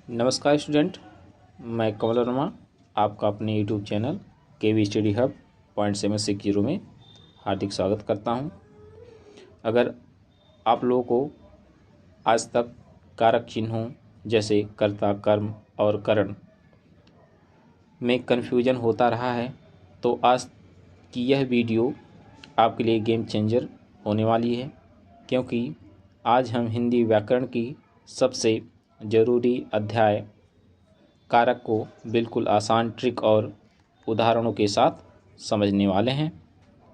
नमस्कार स्टूडेंट, मैं कमल वर्मा आपका अपने यूट्यूब चैनल केवी स्टडी हब 0.760 में हार्दिक स्वागत करता हूं। अगर आप लोगों को आज तक कारक चिन्हों जैसे कर्ता, कर्म और करण में कन्फ्यूजन होता रहा है तो आज की यह वीडियो आपके लिए गेम चेंजर होने वाली है, क्योंकि आज हम हिंदी व्याकरण की सबसे ज़रूरी अध्याय कारक को बिल्कुल आसान ट्रिक और उदाहरणों के साथ समझने वाले हैं।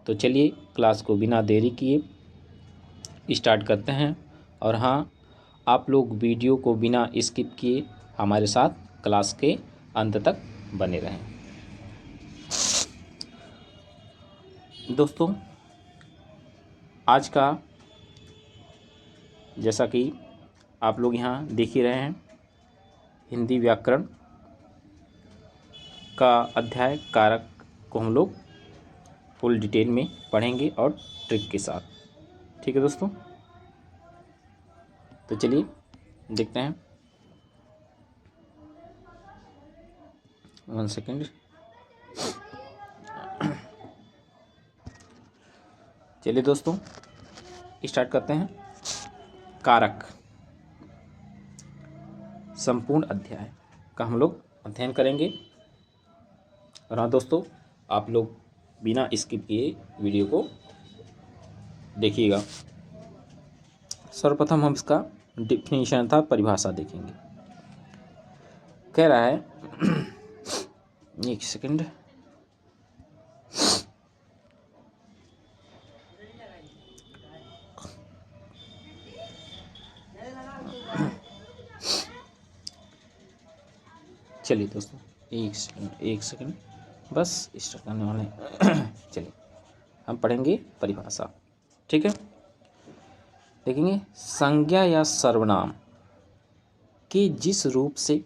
तो चलिए क्लास को बिना देरी किए स्टार्ट करते हैं। और हाँ, आप लोग वीडियो को बिना स्किप किए हमारे साथ क्लास के अंत तक बने रहें। दोस्तों, आज का जैसा कि आप लोग यहाँ देख ही रहे हैं, हिंदी व्याकरण का अध्याय कारक को हम लोग फुल डिटेल में पढ़ेंगे और ट्रिक के साथ। ठीक है दोस्तों, तो चलिए देखते हैं। 1 सेकेंड। चलिए दोस्तों स्टार्ट करते हैं। कारक संपूर्ण अध्याय का हम लोग अध्ययन करेंगे। और हाँ दोस्तों, आप लोग बिना स्किप किए वीडियो को देखिएगा। सर्वप्रथम हम इसका डिफिनीशन था परिभाषा देखेंगे। कह रहा है 1 सेकेंड। चलिए दोस्तों, एक सेकंड बस स्टार्ट करने वाले हैं। चलिए हम पढ़ेंगे परिभाषा। ठीक है, देखेंगे संज्ञा या सर्वनाम के जिस रूप से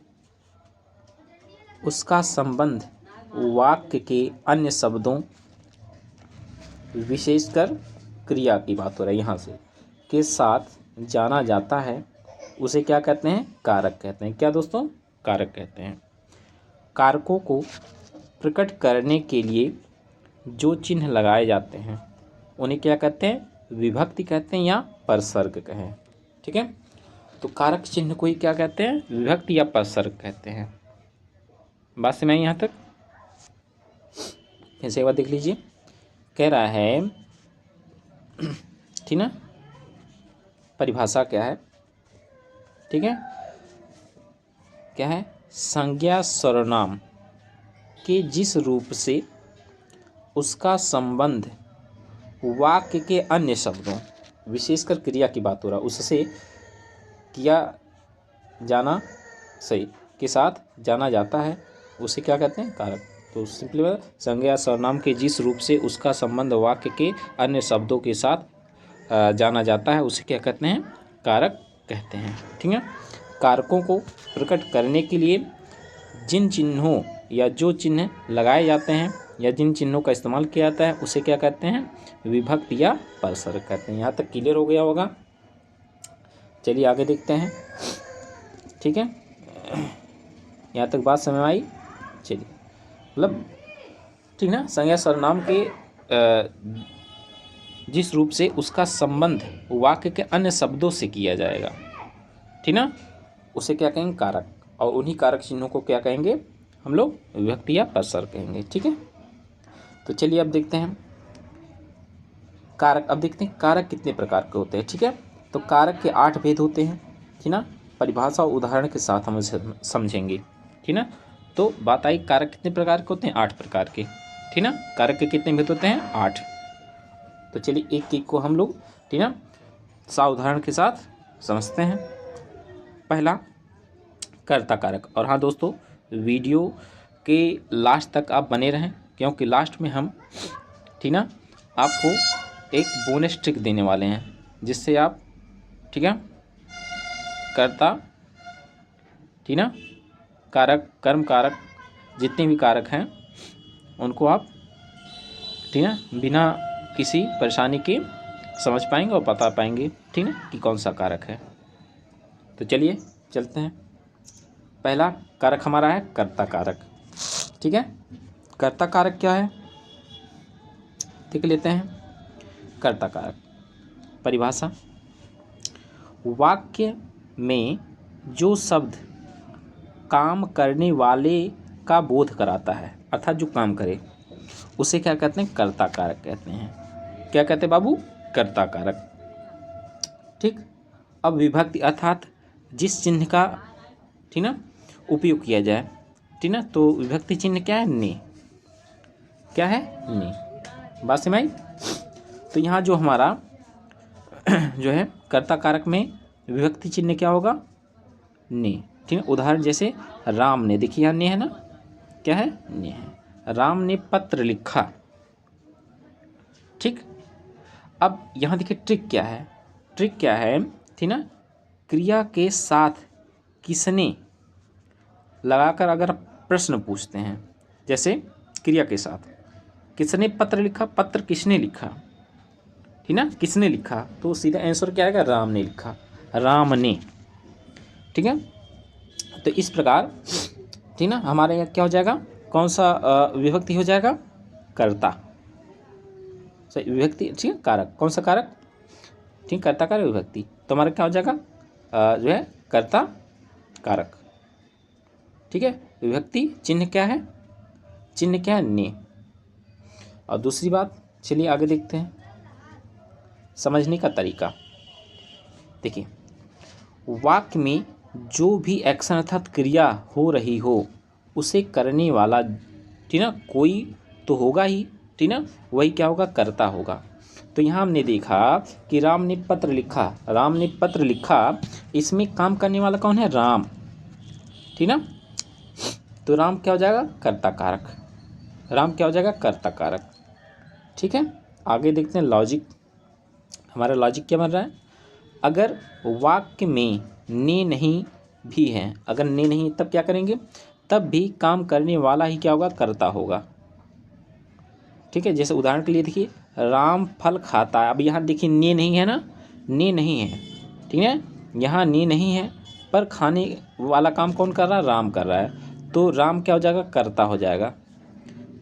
उसका संबंध वाक्य के अन्य शब्दों, विशेषकर क्रिया की बात हो रही है यहाँ से, के साथ जाना जाता है, उसे क्या कहते हैं? कारक कहते हैं। क्या दोस्तों? कारक कहते हैं। कारकों को प्रकट करने के लिए जो चिन्ह लगाए जाते हैं उन्हें क्या कहते हैं? विभक्ति कहते हैं या परसर्ग कहें। ठीक है, तो कारक चिन्ह को ही क्या कहते हैं? विभक्ति या परसर्ग कहते हैं। बात समझ आई यहाँ तक? फिर से एक बार देख लीजिए। कह रहा है, ठीक ना, परिभाषा क्या है? ठीक है, क्या है? संज्ञा सर्वनाम के जिस रूप से उसका संबंध वाक्य के अन्य शब्दों, विशेषकर क्रिया की बात हो रहा है, उससे किया जाना सही के साथ जाना जाता है, उसे क्या कहते हैं? कारक। तो सिंपली संज्ञा सर्वनाम के जिस रूप से उसका संबंध वाक्य के अन्य शब्दों के साथ जाना जाता है, उसे क्या कहते हैं? कारक कहते हैं। ठीक है, कारकों को प्रकट करने के लिए जिन चिन्हों या जो चिन्ह लगाए जाते हैं या जिन चिन्हों का इस्तेमाल किया जाता है उसे क्या कहते हैं? विभक्ति या परसर्ग कहते हैं। यहाँ तक क्लियर हो गया होगा। चलिए आगे देखते हैं। ठीक है, यहाँ तक बात समझ आई? चलिए, मतलब ठीक ना, संज्ञा सर्वनाम के जिस रूप से उसका संबंध वाक्य के अन्य शब्दों से किया जाएगा, ठीक ना, उसे क्या कहेंगे? कारक। और उन्हीं कारक चिन्हों को क्या कहेंगे हम लोग? विभक्ति या परसर्ग कहेंगे। ठीक है, तो चलिए अब देखते हैं कारक। अब देखते हैं कारक कितने प्रकार के होते हैं। ठीक है, तो कारक के 8 भेद होते हैं। ठीक ना, परिभाषा और उदाहरण के साथ हम इसे समझेंगे। ठीक ना, तो बात आई कारक कितने प्रकार के होते हैं? 8 प्रकार के। ठीक ना, कारक के कितने भेद होते हैं? 8। तो चलिए एक एक को हम लोग, ठीक ना, उदाहरण के साथ समझते हैं। पहला कर्ता कारक। और हाँ दोस्तों, वीडियो के लास्ट तक आप बने रहें, क्योंकि लास्ट में हम, ठीक ना, आपको एक बोनस ट्रिक देने वाले हैं, जिससे आप, ठीक है, कर्ता, ठीक ना, कारक, कर्म कारक, जितने भी कारक हैं उनको आप, ठीक ना, बिना किसी परेशानी के समझ पाएंगे और बता पाएंगे, ठीक ना, कि कौन सा कारक है। तो चलिए चलते हैं। पहला कारक हमारा है कर्ता कारक। ठीक है, कर्ता कारक क्या है, देख लेते हैं। कर्ता कारक परिभाषा, वाक्य में जो शब्द काम करने वाले का बोध कराता है, अर्थात जो काम करे, उसे क्या कहते हैं, कर्ता कारक कहते हैं। क्या कहते हैं बाबू, कर्ता कारक। ठीक, अब विभक्ति अर्थात जिस चिन्ह का, ठीक ना, उपयोग किया जाए, ठीक ना, तो विभक्ति चिन्ह क्या है, ने। क्या है, ने। बात समझ आई। तो यहाँ जो हमारा जो है कर्ता कारक में विभक्ति चिन्ह क्या होगा, ने। ठीक है, उदाहरण जैसे राम ने, देखिए यहाँ ने है ना, क्या है, ने है। राम ने पत्र लिखा। ठीक, अब यहाँ देखिए ट्रिक क्या है, ट्रिक क्या है, ठीक ना, क्रिया के साथ किसने लगाकर अगर प्रश्न पूछते हैं, जैसे क्रिया के साथ किसने पत्र लिखा, पत्र किसने लिखा, ठीक ना, किसने लिखा, तो सीधा आंसर क्या आएगा, राम ने लिखा, राम ने। ठीक है, तो इस प्रकार, ठीक ना, हमारे यहाँ क्या हो जाएगा, कौन सा विभक्ति हो जाएगा, कर्ता। सही, विभक्ति, ठीक है, कारक, कौन सा कारक, ठीक, कर्ता कारक विभक्ति, तो हमारा क्या हो जाएगा, जो है कर्ता कारक। ठीक है, विभक्ति चिन्ह क्या है, चिन्ह क्या है, ने। और दूसरी बात, चलिए आगे देखते हैं, समझने का तरीका। देखिए, वाक्य में जो भी एक्शन अर्थात क्रिया हो रही हो, उसे करने वाला, ठीक ना, कोई तो होगा ही, ठीक ना, वही क्या होगा, कर्ता होगा। तो यहाँ हमने देखा कि राम ने पत्र लिखा, राम ने पत्र लिखा, इसमें काम करने वाला कौन है, राम। ठीक ना, तो राम क्या हो जाएगा, कर्ता कारक, राम क्या हो जाएगा, कर्ता कारक। ठीक है, आगे देखते हैं लॉजिक, हमारा लॉजिक क्या बन रहा है, अगर वाक्य में ने नहीं भी है, अगर ने नहीं तब क्या करेंगे, तब भी काम करने वाला ही क्या होगा, कर्ता होगा। ठीक है, जैसे उदाहरण के लिए देखिए, राम फल खाता है, अब यहाँ देखिए ने नहीं है ना, ने नहीं है, ठीक है, यहाँ ने नहीं है, पर खाने वाला काम कौन कर रहा है, राम कर रहा है, तो राम क्या हो जाएगा, कर्ता हो जाएगा।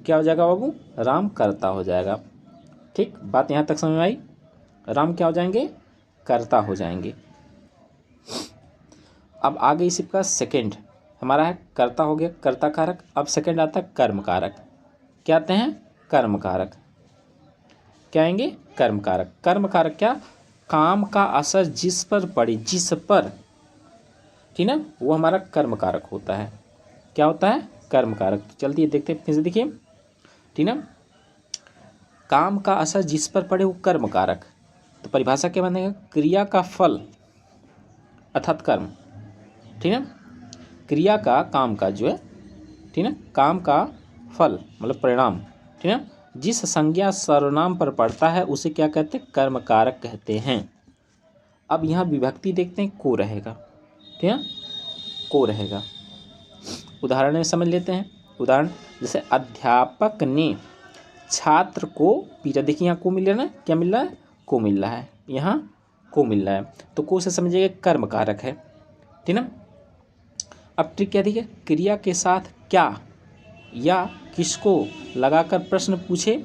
क्या हो जाएगा बाबू, राम कर्ता हो जाएगा। ठीक, बात यहाँ तक समझ में आई, राम क्या हो जाएंगे, कर्ता हो जाएंगे। अब आगे इसी का सेकंड हमारा है, कर्ता हो गया, कर्ता कारक। अब सेकंड आता है कर्म कारक। क्या आते हैं, कर्म कारक। क्या आएंगे, कर्म कारक। कर्म कारक क्या, काम का असर जिस पर पड़े, जिस पर, ठीक ना, वो हमारा कर्म कारक होता है। क्या होता है, कर्म कारक। तो चलती देखते हैं फिर से, देखिए, ठीक ना, काम का असर जिस पर पड़े वो कर्म कारक। तो परिभाषा क्या बनेगा, क्रिया का फल अर्थात कर्म, ठीक है, क्रिया का, काम का जो है, ठीक है, काम का फल मतलब परिणाम, ठीक है, जिस संज्ञा सर्वनाम पर पड़ता है उसे क्या कहते हैं, कर्म कारक कहते हैं। अब यहाँ विभक्ति देखते हैं, को रहेगा, ठीक है, को रहेगा। उदाहरण में समझ लेते हैं, उदाहरण जैसे अध्यापक ने छात्र को पीटा, देखिए यहाँ को मिल रहा है ना, क्या मिल रहा है, को मिल रहा है, यहाँ को मिल रहा है, तो को से समझिएगा कर्म कारक है, ठीक ना। अब ट्रिक क्या देखिए, क्रिया के साथ क्या या किसको लगाकर प्रश्न पूछे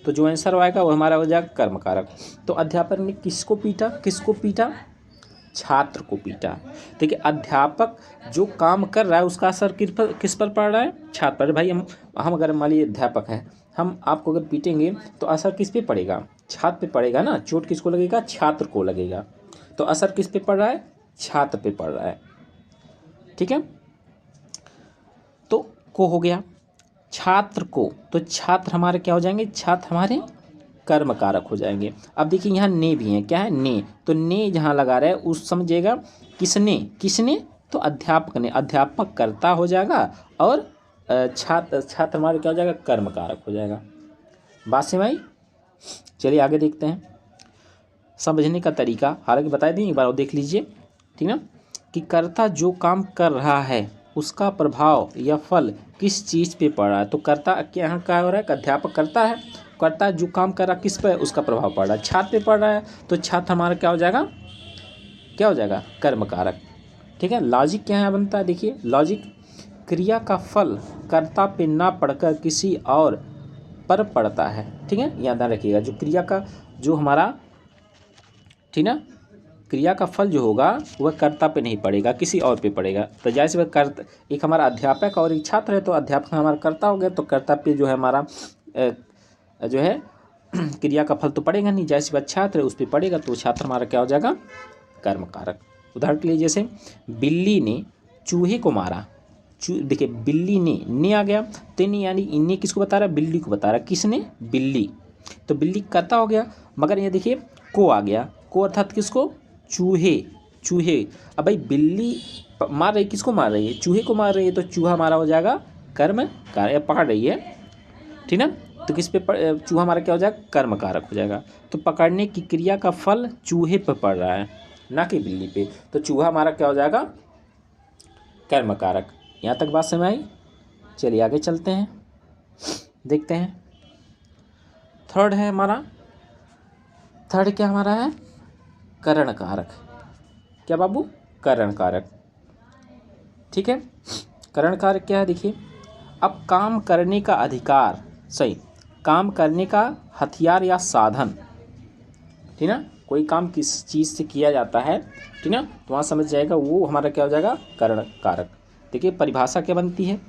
तो जो आंसर आएगा वो हमारा हो जाएगा कर्म कारक। तो अध्यापक ने किसको पीटा, किसको पीटा, छात्र को पीटा। देखिए, अध्यापक जो काम कर रहा है उसका असर किस पर पड़ रहा है, छात्र पर। भाई हम अगर मान लीजिए अध्यापक है, हम आपको अगर पीटेंगे तो असर किस पे पड़ेगा, छात्र पे पड़ेगा ना, चोट किसको लगेगा, छात्र को लगेगा, तो असर किस पे पड़ रहा है, छात्र पे पड़ रहा है। ठीक है, तो को हो गया, छात्र को, तो छात्र हमारे क्या हो जाएंगे, छात्र हमारे कर्म कारक हो जाएंगे। अब देखिए यहाँ ने भी है, क्या है, ने, तो ने जहाँ लगा रहा है उस समझिएगा किसने, किसने, तो अध्यापक ने, अध्यापक कर्ता हो जाएगा और छात्र, छात्र हमारे क्या हो जाएगा, कर्म कारक हो जाएगा। बात से भाई, चलिए आगे देखते हैं समझने का तरीका, हालांकि बता दें एक बार और देख लीजिए, ठीक ना, कि कर्ता जो काम कर रहा है उसका प्रभाव या फल किस चीज़ पे पड़ रहा है। तो कर्ता के यहाँ क्या हो रहा है, अध्यापक करता है, कर्ता जो काम कर रहा है किस पे, उसका प्रभाव पड़ रहा है, छात्र पे पड़ रहा है, तो छात्र हमारा क्या हो जाएगा, क्या हो जाएगा, कर्म कारक। ठीक है। लॉजिक क्या है बनता है, देखिए लॉजिक क्रिया का फल कर्ता पे ना पड़कर किसी और पर पड़ता है। ठीक है, याद रखिएगा जो क्रिया का जो हमारा, ठीक ना, क्रिया का फल जो होगा वह कर्ता पे नहीं पड़ेगा, किसी और पे पड़ेगा। तो जैसे वह कर्ता, एक हमारा अध्यापक और एक छात्र है, तो अध्यापक हमारा कर्ता हो गया, तो कर्ता पे जो है हमारा जो है क्रिया का फल तो पड़ेगा नहीं। जैसे वह छात्र है उस पर पड़ेगा, तो छात्र हमारा क्या हो जाएगा, कर्म कारक। उदाहरण के लिए जैसे बिल्ली ने चूहे को मारा। देखिए बिल्ली ने आ गया, तो नहीं यानी इन्हें किसको बता रहा है, बिल्ली को बता रहा है। किसने, बिल्ली, तो बिल्ली कर्ता हो गया। मगर ये देखिए को आ गया, को अर्थात किसको, चूहे। अब भाई बिल्ली मार रही, किसको मार रही है, चूहे को मार रही है, तो चूहा हमारा हो जाएगा कर्म कारक, पकड़ रही है, ठीक ना। तो किस पे चूहा हमारा क्या हो जाएगा, कर्म कारक हो जाएगा। तो पकड़ने की क्रिया का फल चूहे पे पड़ रहा है, ना कि बिल्ली पे, तो चूहा हमारा क्या हो जाएगा, कर्म कारक। यहाँ तक बात समझ आई। चलिए आगे चलते हैं, देखते हैं। थर्ड है हमारा, थर्ड क्या हमारा है, करण कारक। क्या बाबू, करण कारक। ठीक है, करण कारक क्या है, देखिए अब काम करने का अधिकार, सही, काम करने का हथियार या साधन, ठीक ना, कोई काम किस चीज़ से किया जाता है, ठीक ना, तो वहाँ समझ जाएगा वो हमारा क्या हो जाएगा, करण कारक। देखिए परिभाषा क्या बनती है,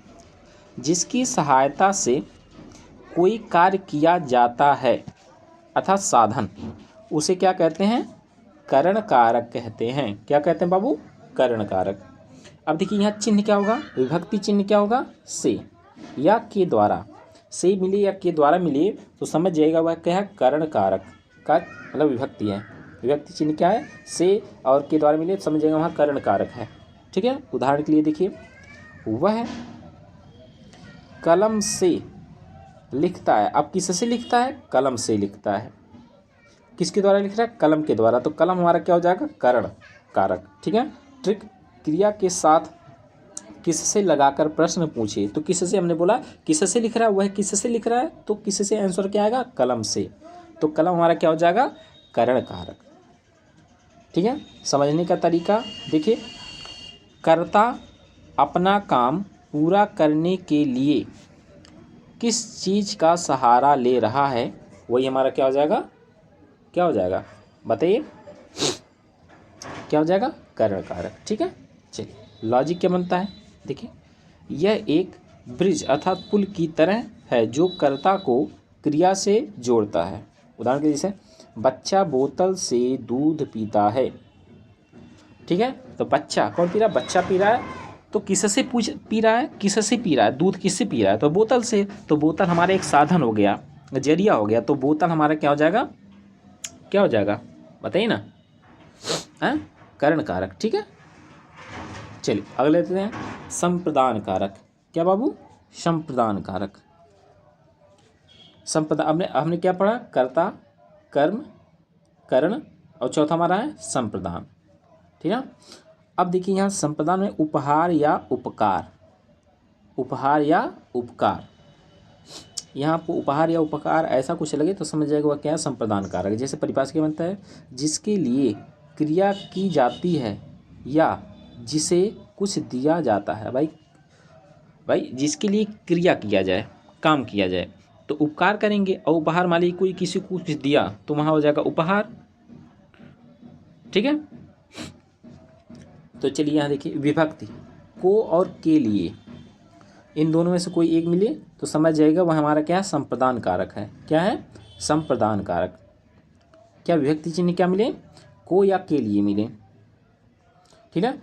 जिसकी सहायता से कोई कार्य किया जाता है अर्थात साधन, उसे क्या कहते हैं, करण कारक कहते हैं। क्या कहते हैं बाबू, करण कारक। अब देखिए यहाँ चिन्ह क्या होगा, विभक्ति चिन्ह क्या होगा, से या के द्वारा, से मिले या के द्वारा मिले तो समझ जाएगा वह क्या है, करण कारक का मतलब विभक्ति है। विभक्ति चिन्ह क्या है, से और के द्वारा मिले तो समझ जाएगा वहाँ करण कारक है। ठीक है, उदाहरण के लिए देखिए, वह कलम से लिखता है। अब किससे लिखता है, कलम से लिखता है। किसके द्वारा लिख रहा है, कलम के द्वारा, तो कलम हमारा क्या हो जाएगा, करण कारक। ठीक है, ट्रिक, क्रिया के साथ किससे लगाकर प्रश्न पूछे, तो किससे हमने बोला किससे लिख रहा है, वह किससे लिख रहा है, तो किससे आंसर क्या आएगा, कलम से, तो कलम हमारा क्या हो जाएगा, करण कारक। ठीक है, समझने का तरीका देखिए, कर्ता अपना काम पूरा करने के लिए किस चीज़ का सहारा ले रहा है, वही हमारा क्या हो जाएगा, क्या हो जाएगा बताइए, क्या हो जाएगा, करण कारक। ठीक है, चलिए लॉजिक क्या बनता है, देखिए यह एक ब्रिज अर्थात पुल की तरह है जो कर्ता को क्रिया से जोड़ता है। उदाहरण के जैसे बच्चा बोतल से दूध पीता है। ठीक है, तो बच्चा कौन पी रहा है, बच्चा पी रहा है, तो किससे पी रहा है, किससे पी रहा है, दूध किससे पी रहा है, तो बोतल से। तो बोतल हमारा एक साधन हो गया, जरिया हो गया, तो बोतल हमारा क्या हो जाएगा, क्या हो जाएगा बताइए ना, हैं, करण कारक। ठीक है, चलिए अगले लेते हैं, संप्रदान कारक। क्या बाबू, संप्रदान कारक। संप्रदान हमने क्या पढ़ा, कर्ता, कर्म, करण, और चौथा हमारा है संप्रदान। ठीक है, अब देखिए यहाँ संप्रदान में उपहार या उपकार, उपहार या उपकार, यहाँ आपको उपहार या उपकार ऐसा कुछ लगे तो समझ जाएगा वह क्या है, संप्रदान कारक। जैसे परिभाषा क्या बनता है, जिसके लिए क्रिया की जाती है या जिसे कुछ दिया जाता है। भाई जिसके लिए क्रिया किया जाए, काम किया जाए, तो उपकार करेंगे, और उपहार मान लीजिए कोई किसी को कुछ दिया तो वहाँ हो जाएगा उपहार। ठीक है, तो चलिए यहाँ देखिए विभक्ति, को और के लिए, इन दोनों में से कोई एक मिले तो समझ जाएगा वह हमारा क्या है, संप्रदान कारक है। क्या है, संप्रदान कारक। क्या विभक्ति चिन्ह क्या मिले, को या के लिए मिले। ठीक है,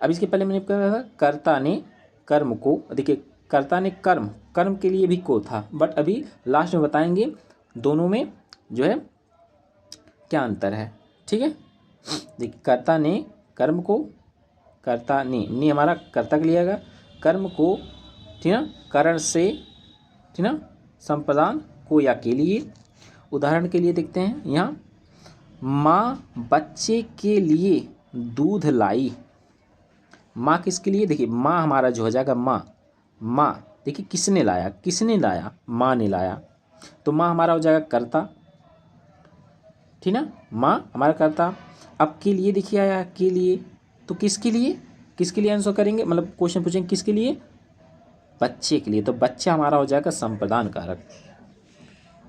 अब इसके पहले मैंने क्या कहा था, कर्ता ने कर्म को, देखिए कर्ता ने कर्म, कर्म के लिए भी को था, बट अभी लास्ट में बताएंगे दोनों में जो है क्या अंतर है। ठीक है, देखिए कर्ता ने कर्म को, कर्ता ने हमारा कर्ता के लिए आएगा, कर्म को, ठीक ना, करण से, ठीक ना, संप्रदान को या के लिए। उदाहरण के लिए देखते हैं यहाँ, माँ बच्चे के लिए दूध लाई। माँ किसके लिए, देखिए माँ हमारा जो हो जाएगा माँ देखिए किसने लाया, किसने लाया, माँ ने लाया, तो माँ हमारा हो जाएगा कर्ता। ठीक ना, माँ हमारा कर्ता। अब के लिए देखिए आया, के लिए, तो किसके लिए, किसके लिए आंसर करेंगे, मतलब क्वेश्चन पूछेंगे किसके लिए, बच्चे के लिए, तो बच्चा हमारा हो जाएगा संप्रदान कारक।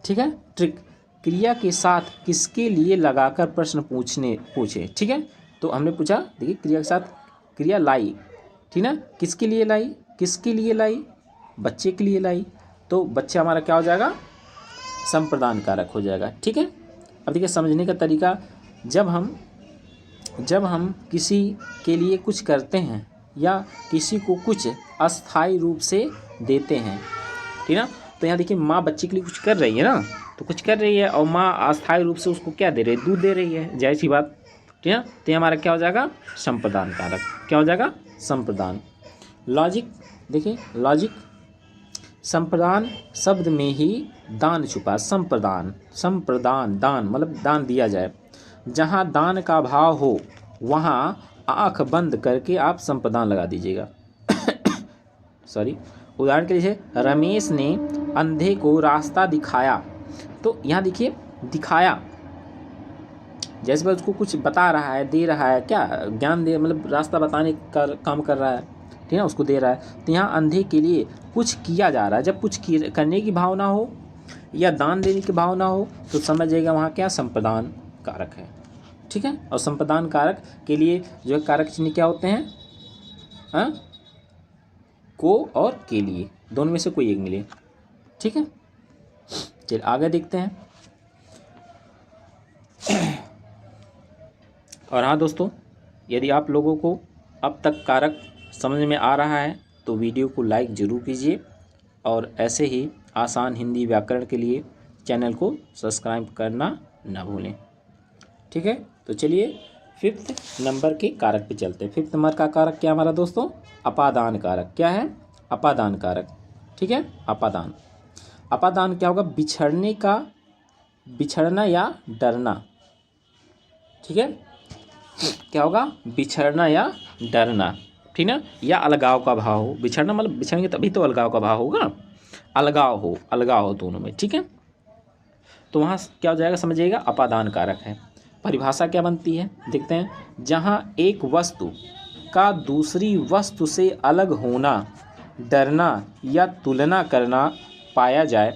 ठीक है। ट्रिक, क्रिया के साथ किसके लिए लगाकर प्रश्न पूछे। ठीक है, तो हमने पूछा, देखिए क्रिया के साथ क्रिया लाई, ठीक ना, किसके लिए लाई, किसके लिए लाई, बच्चे के लिए लाई, तो बच्चा हमारा क्या हो जाएगा, संप्रदान कारक हो जाएगा। ठीक है। अब देखिए समझने का तरीका, जब हम किसी के लिए कुछ करते हैं या किसी को कुछ अस्थायी रूप से देते हैं, ठीक ना, तो यहाँ देखिए माँ बच्चे के लिए कुछ कर रही है ना, तो कुछ कर रही है और माँ अस्थायी रूप से उसको क्या दे रही है, दूध दे रही है, जाहिर सी बात, ठीक है, तो हमारा क्या हो जाएगा, संप्रदान कारक, क्या हो जाएगा, संप्रदान। लॉजिक, देखिए लॉजिक, संप्रदान शब्द में ही दान छुपा, संप्रदान दान मतलब दान दिया जाए, जहाँ दान का भाव हो वहाँ आँख बंद करके आप संप्रदान लगा दीजिएगा। सॉरी, उदाहरण के लिए रमेश ने अंधे को रास्ता दिखाया, तो यहाँ देखिए दिखाया, जैसे वह उसको कुछ बता रहा है, दे रहा है, क्या ज्ञान दे, मतलब रास्ता बताने का काम कर रहा है, ठीक है, उसको दे रहा है, तो यहाँ अंधे के लिए कुछ किया जा रहा है। जब कुछ करने की भावना हो या दान देने की भावना हो तो समझिएगा वहाँ क्या संप्रदान कारक है। ठीक है, और संप्रदान कारक के लिए जो है कारक चिन्ह क्या होते हैं, हाँ, को और के लिए, दोनों में से कोई एक मिले। ठीक है, चलिए आगे देखते हैं। और हाँ दोस्तों, यदि आप लोगों को अब तक कारक समझ में आ रहा है तो वीडियो को लाइक ज़रूर कीजिए और ऐसे ही आसान हिंदी व्याकरण के लिए चैनल को सब्सक्राइब करना ना भूलें। ठीक है, तो चलिए 5th नंबर के कारक पे चलते हैं। 5th नंबर का कारक क्या हमारा दोस्तों, अपादान कारक। क्या है, अपादान कारक। ठीक है, अपादान, अपादान क्या होगा, बिछड़ना या डरना। ठीक है, क्या होगा, बिछड़ना या डरना, ठीक ना, या अलगाव का भाव हो, बिछड़ना मतलब बिछड़ेंगे तभी तो अलगाव का भाव होगा, अलगाव हो दोनों में। ठीक है, तो वहाँ क्या हो जाएगा, समझिएगा अपादान कारक है। परिभाषा क्या बनती है, देखते हैं। जहाँ एक वस्तु का दूसरी वस्तु से अलग होना, डरना या तुलना करना पाया जाए,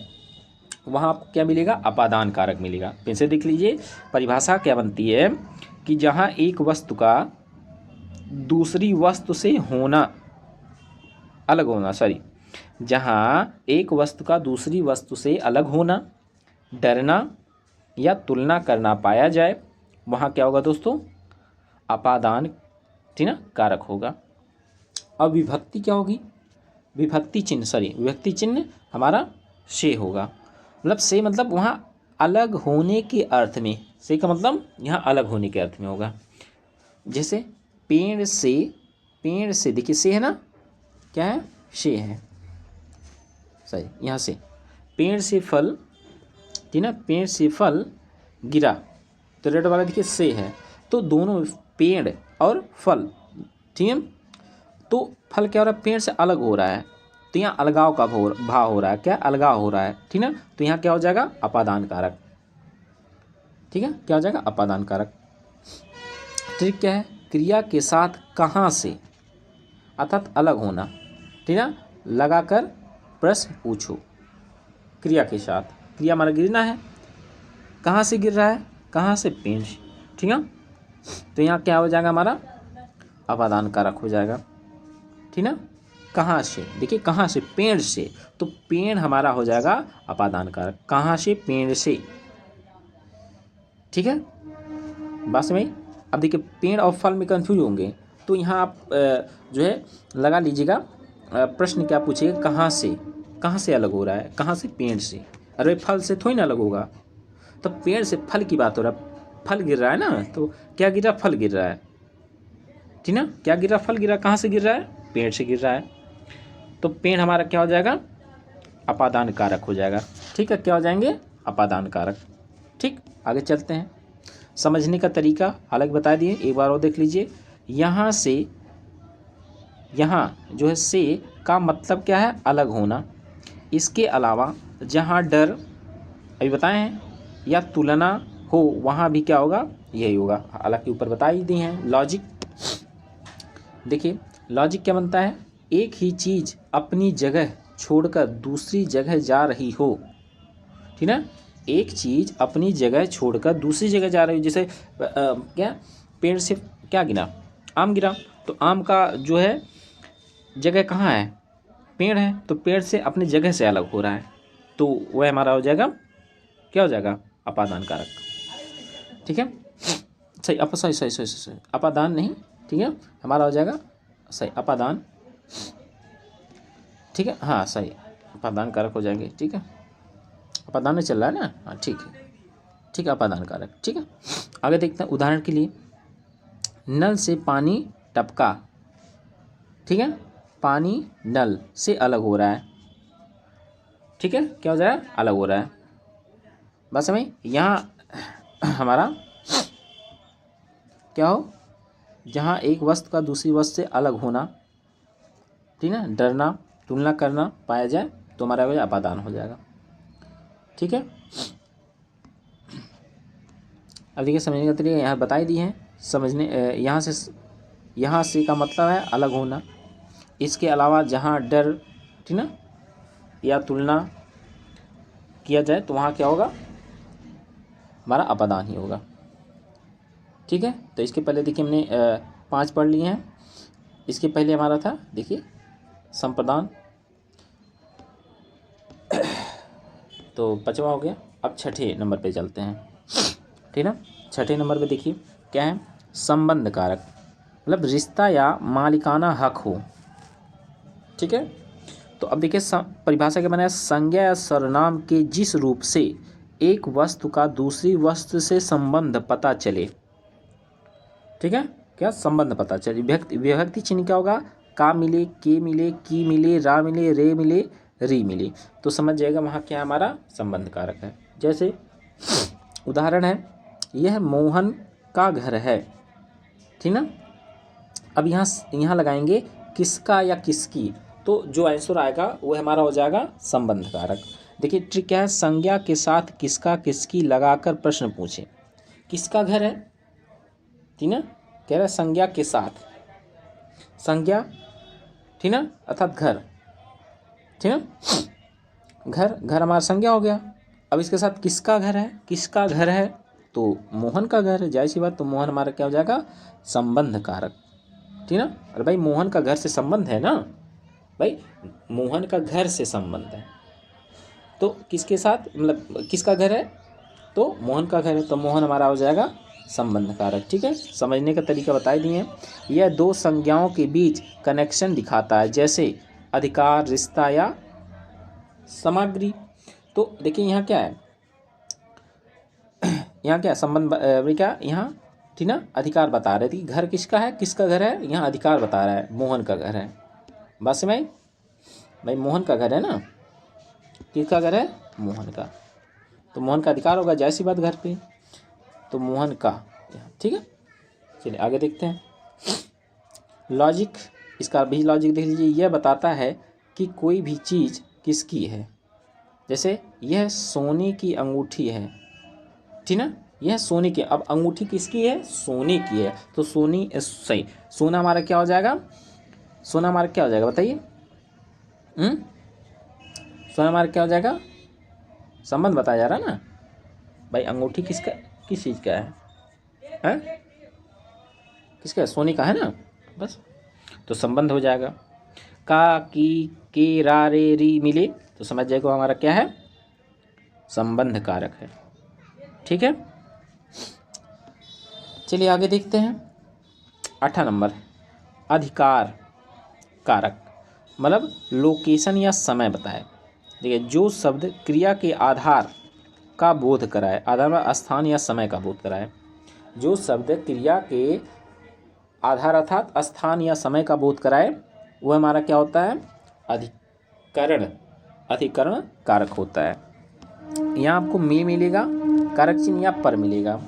वहाँ आपको क्या मिलेगा, अपादान कारक मिलेगा। फिर से देख लीजिए, परिभाषा क्या बनती है कि जहाँ एक वस्तु का दूसरी वस्तु से अलग होना, जहाँ एक वस्तु का दूसरी वस्तु से अलग होना, डरना या तुलना करना पाया जाए, वहाँ क्या होगा दोस्तों, अपादान, ठीक ना, कारक होगा। अब विभक्ति क्या होगी, विभक्ति चिन्ह हमारा से होगा, मतलब से मतलब वहाँ अलग होने के अर्थ में, से का मतलब यहाँ अलग होने के अर्थ में होगा। जैसे पेड़ से देखिए से है ना, क्या है, से है, यहाँ से पेड़ से फल, ठीक ना, पेड़ से फल गिरा, तो रेड वाला देखिए से है, तो दोनों पेड़ और फल, ठीक है, तो फल क्या हो रहा है, पेड़ से अलग हो रहा है, तो यहाँ अलगाव का भाव हो रहा है, क्या अलगाव हो रहा है, ठीक ना, तो यहाँ क्या हो जाएगा, अपादान कारक। ठीक है, क्या हो जाएगा, अपादान कारक। ट्रिक क्या है, क्रिया के साथ कहाँ से अर्थात अलग होना, ठीक ना, लगाकर प्रश्न पूछो। क्रिया के साथ, क्रिया हमारा गिरना है, कहाँ से गिर रहा है, कहाँ से, पेड़ से, ठीक है, तो यहाँ क्या हो जाएगा, हमारा अपादान कारक हो जाएगा। ठीक ना, कहाँ से, देखिए कहाँ से, पेड़ से, तो पेड़ हमारा हो जाएगा अपादान कारक, कहाँ से, पेड़ से। ठीक है, बात समझ। अब देखिए पेड़ और फल में कंफ्यूज होंगे, तो यहाँ आप जो है लगा लीजिएगा, प्रश्न क्या पूछिएगा, कहाँ से अलग हो रहा है, कहाँ से, पेड़ से, अरे फल से थोड़ी ना अलग होगा, तो पेड़ से फल की बात हो रहा है, फल गिर रहा है ना, तो क्या गिर रहा है, फल गिर रहा है, ठीक ना, क्या गिर रहा है, फल गिर रहा है, कहाँ से गिर रहा है, पेड़ से गिर रहा है, तो पेड़ हमारा क्या हो जाएगा, अपादान कारक हो जाएगा। ठीक है, क्या हो जाएंगे, अपादान कारक। ठीक, आगे चलते हैं। समझने का तरीका हालांकि बता दिए, एक बार और देख लीजिए। यहाँ जो है से का मतलब क्या है, अलग होना। इसके अलावा जहाँ डर अभी बताए हैं या तुलना हो, वहाँ भी क्या होगा, यही होगा, हालांकि ऊपर बता ही दी हैं। लॉजिक, देखिए लॉजिक क्या बनता है, एक ही चीज़ अपनी जगह छोड़कर दूसरी जगह जा रही हो, ठीक ना, एक चीज़ अपनी जगह छोड़कर दूसरी जगह जा रही हो, जैसे क्या पेड़ से क्या गिरा, आम गिरा, तो आम का जो है जगह कहाँ है, पेड़ है, तो पेड़ से अपनी जगह से अलग हो रहा है, तो वह हमारा हो जाएगा, क्या हो जाएगा, अपादान कारक। ठीक है, सही सही सही सही सही अपादान नहीं, ठीक है, हमारा हो जाएगा सही अपादान। ठीक है, हाँ सही अपादान कारक हो जाएंगे। ठीक है, अपादान में चल रहा है ना, हाँ ठीक है, ठीक है अपादान कारक। ठीक है, आगे देखते हैं। उदाहरण के लिए नल से पानी टपका, ठीक है, पानी नल से अलग हो रहा है, ठीक है, क्या हो जाएगा, अलग हो रहा है। बस समझ, यहाँ हमारा क्या हो, जहाँ एक वस्तु का दूसरी वस्तु से अलग होना, ठीक है, डरना, तुलना करना पाया जाए तो हमारा वजह अपादान हो जाएगा। ठीक है, अब देखिए समझने का तरीका यहाँ बता ही दिए हैं। समझने यहाँ से का मतलब है अलग होना। इसके अलावा जहाँ डर, ठीक ना, या तुलना किया जाए तो वहाँ क्या होगा, हमारा अपादान ही होगा। ठीक है, तो इसके पहले देखिए हमने 5 पढ़ लिए हैं। इसके पहले हमारा था देखिए संप्रदान, तो 5वां हो गया। अब 6ठे नंबर पे चलते हैं, ठीक ना। 6ठे नंबर पे देखिए क्या है, संबंध कारक, मतलब रिश्ता या मालिकाना हक हो। ठीक है, तो अब देखिए परिभाषा क्या बनाया, संज्ञा या सर्वनाम के जिस रूप से एक वस्तु का दूसरी वस्तु से संबंध पता चले। ठीक है, क्या संबंध पता चले। विभक्ति चिन्ह क्या होगा, का मिले, के मिले, की मिले, रा मिले, रे मिले, री मिले, तो समझ जाएगा वहाँ क्या हमारा संबंध कारक है। जैसे उदाहरण है, यह मोहन का घर है, ठीक ना। अब यहाँ लगाएंगे किसका या किसकी, तो जो आंसर आएगा वो हमारा हो जाएगा संबंध कारक। देखिए ट्रिक क्या है, संज्ञा के साथ किसका किसकी लगाकर प्रश्न पूछें। किसका घर है, ठीक ना, कह रहा है संज्ञा के साथ, संज्ञा, ठीक ना, अर्थात घर, ठीक ना, घर, घर हमारा संज्ञा हो गया। अब इसके साथ किसका घर है, किसका घर है, तो मोहन का घर है, जाहिर सी बात, तो मोहन हमारा क्या हो जाएगा, संबंध कारक, ठीक ना। अरे भाई मोहन का घर से संबंध है ना, भाई मोहन का घर से संबंध है, तो किसके साथ, मतलब किसका घर है, तो मोहन का घर है, तो मोहन हमारा हो जाएगा संबंध कारक। ठीक है, समझने का तरीका बता दिए हैं। यह दो संज्ञाओं के बीच कनेक्शन दिखाता है, जैसे अधिकार, रिश्ता या सामग्री। तो देखिए यहाँ क्या है, यहाँ क्या संबंध, क्या यहाँ, ठीक ना, अधिकार बता रहे थे, घर किसका है, किसका घर है, यहाँ अधिकार बता रहा है, मोहन का घर है। बस में भाई मोहन का घर है ना, किसका घर है, मोहन का, तो मोहन का अधिकार होगा, जाहिर सी बात घर पे, तो मोहन का। ठीक है, चलिए आगे देखते हैं। लॉजिक, इसका भी लॉजिक देख लीजिए, यह बताता है कि कोई भी चीज़ किसकी है। जैसे यह सोने की अंगूठी है, ठीक ना, यह सोने की, अब अंगूठी किसकी है, सोने की है, तो सोनी सही, सोना हमारा क्या हो जाएगा, सोना हमारा क्या हो जाएगा बताइए, सोना हमारा क्या हो जाएगा, संबंध बताया जा रहा है ना भाई, अंगूठी किसका, किस चीज़ का है, किसका है, सोने का है ना, बस, तो संबंध हो जाएगा। का, की, के, रा, रे, री मिले, तो समझ जाएगा हमारा क्या है, संबंध कारक है। ठीक है, चलिए आगे देखते हैं। 8वां नंबर, अधिकार कारक, मतलब लोकेशन या समय बताए। देखिए जो शब्द क्रिया के आधार का बोध कराए, आधार में स्थान या समय का बोध कराए, जो शब्द क्रिया के आधार अर्थात स्थान या समय का बोध कराए, वह हमारा क्या होता है, अधिकरण, अधिकरण कारक होता है। यहाँ आपको में मिलेगा कारक चिन्ह या पर मिलेगा।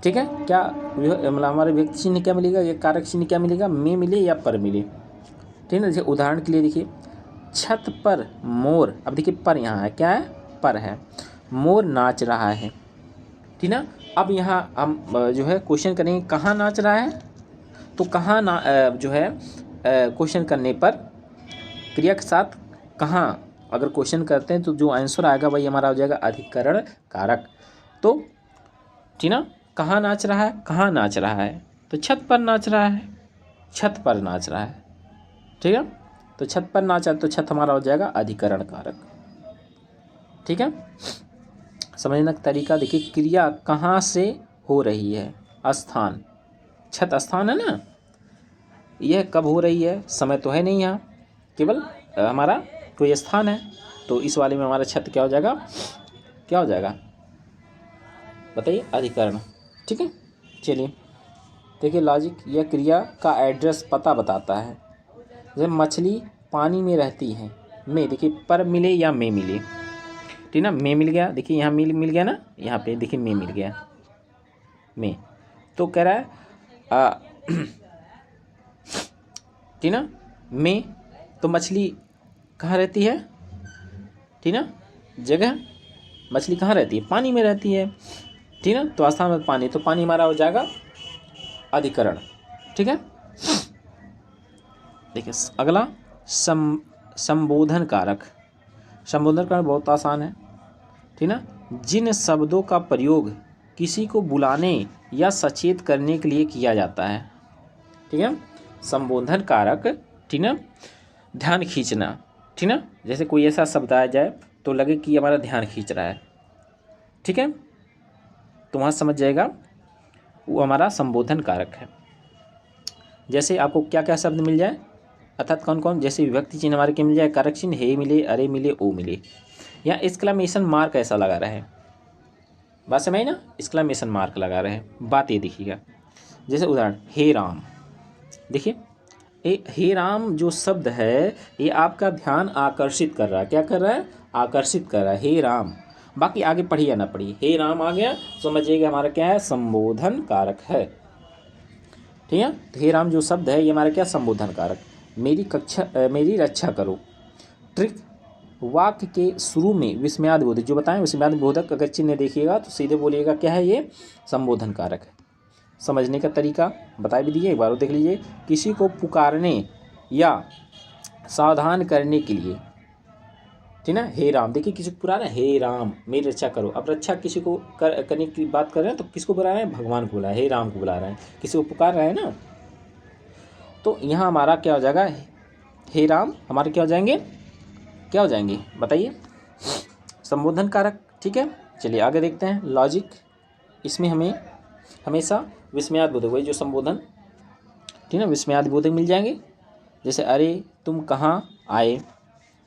ठीक है, क्या मतलब हमारे व्यक्ति चिन्ह क्या मिलेगा, या कारक चिन्ह क्या मिलेगा, में मिले या पर मिले। ठीक है, जैसे उदाहरण के लिए देखिए, छत पर मोर, अब देखिए पर यहाँ है, क्या है, पर है, मोर नाच रहा है, ठीक ना। अब यहाँ हम जो है क्वेश्चन करेंगे कहाँ नाच रहा है, तो कहाँ ना जो है क्वेश्चन करने पर क्रिया के साथ कहाँ अगर क्वेश्चन करते हैं तो जो आंसर आएगा वही हमारा हो जाएगा अधिकरण कारक। तो ठीक ना, कहाँ नाच रहा है, कहाँ नाच रहा है, तो छत पर नाच रहा है, छत पर नाच रहा है। ठीक है, तो छत पर नाचा तो छत हमारा हो जाएगा अधिकरण कारक। ठीक है, समझने का तरीका देखिए, क्रिया कहाँ से हो रही है, स्थान, छत स्थान है ना, यह कब हो रही है, समय तो है नहीं यहाँ, केवल हमारा कोई स्थान है, तो इस वाले में हमारा छत क्या हो जाएगा, क्या हो जाएगा बताइए, अधिकरण। ठीक है, चलिए देखिए लॉजिक, यह क्रिया का एड्रेस पता बताता है। जब मछली पानी में रहती है, में देखिए पर मिले या में मिले, ठीक ना, में मिल गया, देखिए यहाँ मिल गया ना, यहाँ पे देखिए में मिल गया, में, तो कह रहा है ठीक ना, में, तो मछली कहाँ रहती है, ठीक ना, जगह, मछली कहाँ रहती है, पानी में रहती है, ठीक ना, तो स्थान में पानी, तो पानी हमारा हो जाएगा अधिकरण। ठीक है, देखिए अगला संबोधन कारक। संबोधन कारक बहुत आसान है, ठीक ना, जिन शब्दों का प्रयोग किसी को बुलाने या सचेत करने के लिए किया जाता है। ठीक है, संबोधन कारक, ठीक ना, ध्यान खींचना, ठीक ना, जैसे कोई ऐसा शब्द आ जाए तो लगे कि हमारा ध्यान खींच रहा है। ठीक है, तो वहाँ समझ जाएगा वो हमारा संबोधन कारक है। जैसे आपको क्या क्या शब्द मिल जाए, अर्थात कौन कौन, जैसे विभक्ति चिन्ह हमारे क्या मिल जाए, कारक चिन्ह हे मिले, अरे मिले, ओ मिले, या एक्सक्लेमेशन मार्क ऐसा लगा रहे हैं, बात समझ ना, एक्सक्लेमेशन मार्क लगा रहे हैं, बात ये देखिएगा। जैसे उदाहरण, हे राम, देखिए हे राम जो शब्द है ये आपका ध्यान आकर्षित कर रहा है, क्या कर रहा है, आकर्षित कर रहा है, हे राम। बाकी आगे पढ़िए ना पढ़िए, हे राम आ गया, समझिएगा हमारा क्या है, संबोधन कारक है। ठीक है, तो हे राम जो शब्द है ये हमारा क्या, संबोधन कारक। मेरी रक्षा करो, ट्रिक, वाक्य के शुरू में विस्मयादिबोधक, जो बताएं विस्मयादिबोधक अगर चिन्ह देखिएगा तो सीधे बोलिएगा क्या है, ये संबोधन कारक है। समझने का तरीका बता भी दिए, एक बार देख लीजिए, किसी को पुकारने या सावधान करने के लिए, ठीक ना, हे राम, देखिए किसी को पुकारा, हे राम मेरी रक्षा करो, अब रक्षा किसी को करने की बात कर रहे हैं तो किसको बुला रहे हैं, भगवान को बुला रहे हैं, हे राम को बुला रहे हैं, किसी को पुकार रहे हैं ना, तो यहाँ हमारा क्या हो जाएगा, हे राम हमारे क्या हो जाएंगे, क्या हो जाएंगे बताइए, संबोधन कारक। ठीक है, चलिए आगे देखते हैं लॉजिक, इसमें हमें हमेशा विस्मयादिबोधक, वही जो संबोधन, ठीक है, विस्मयादिबोधक मिल जाएंगे। जैसे अरे तुम कहाँ आए,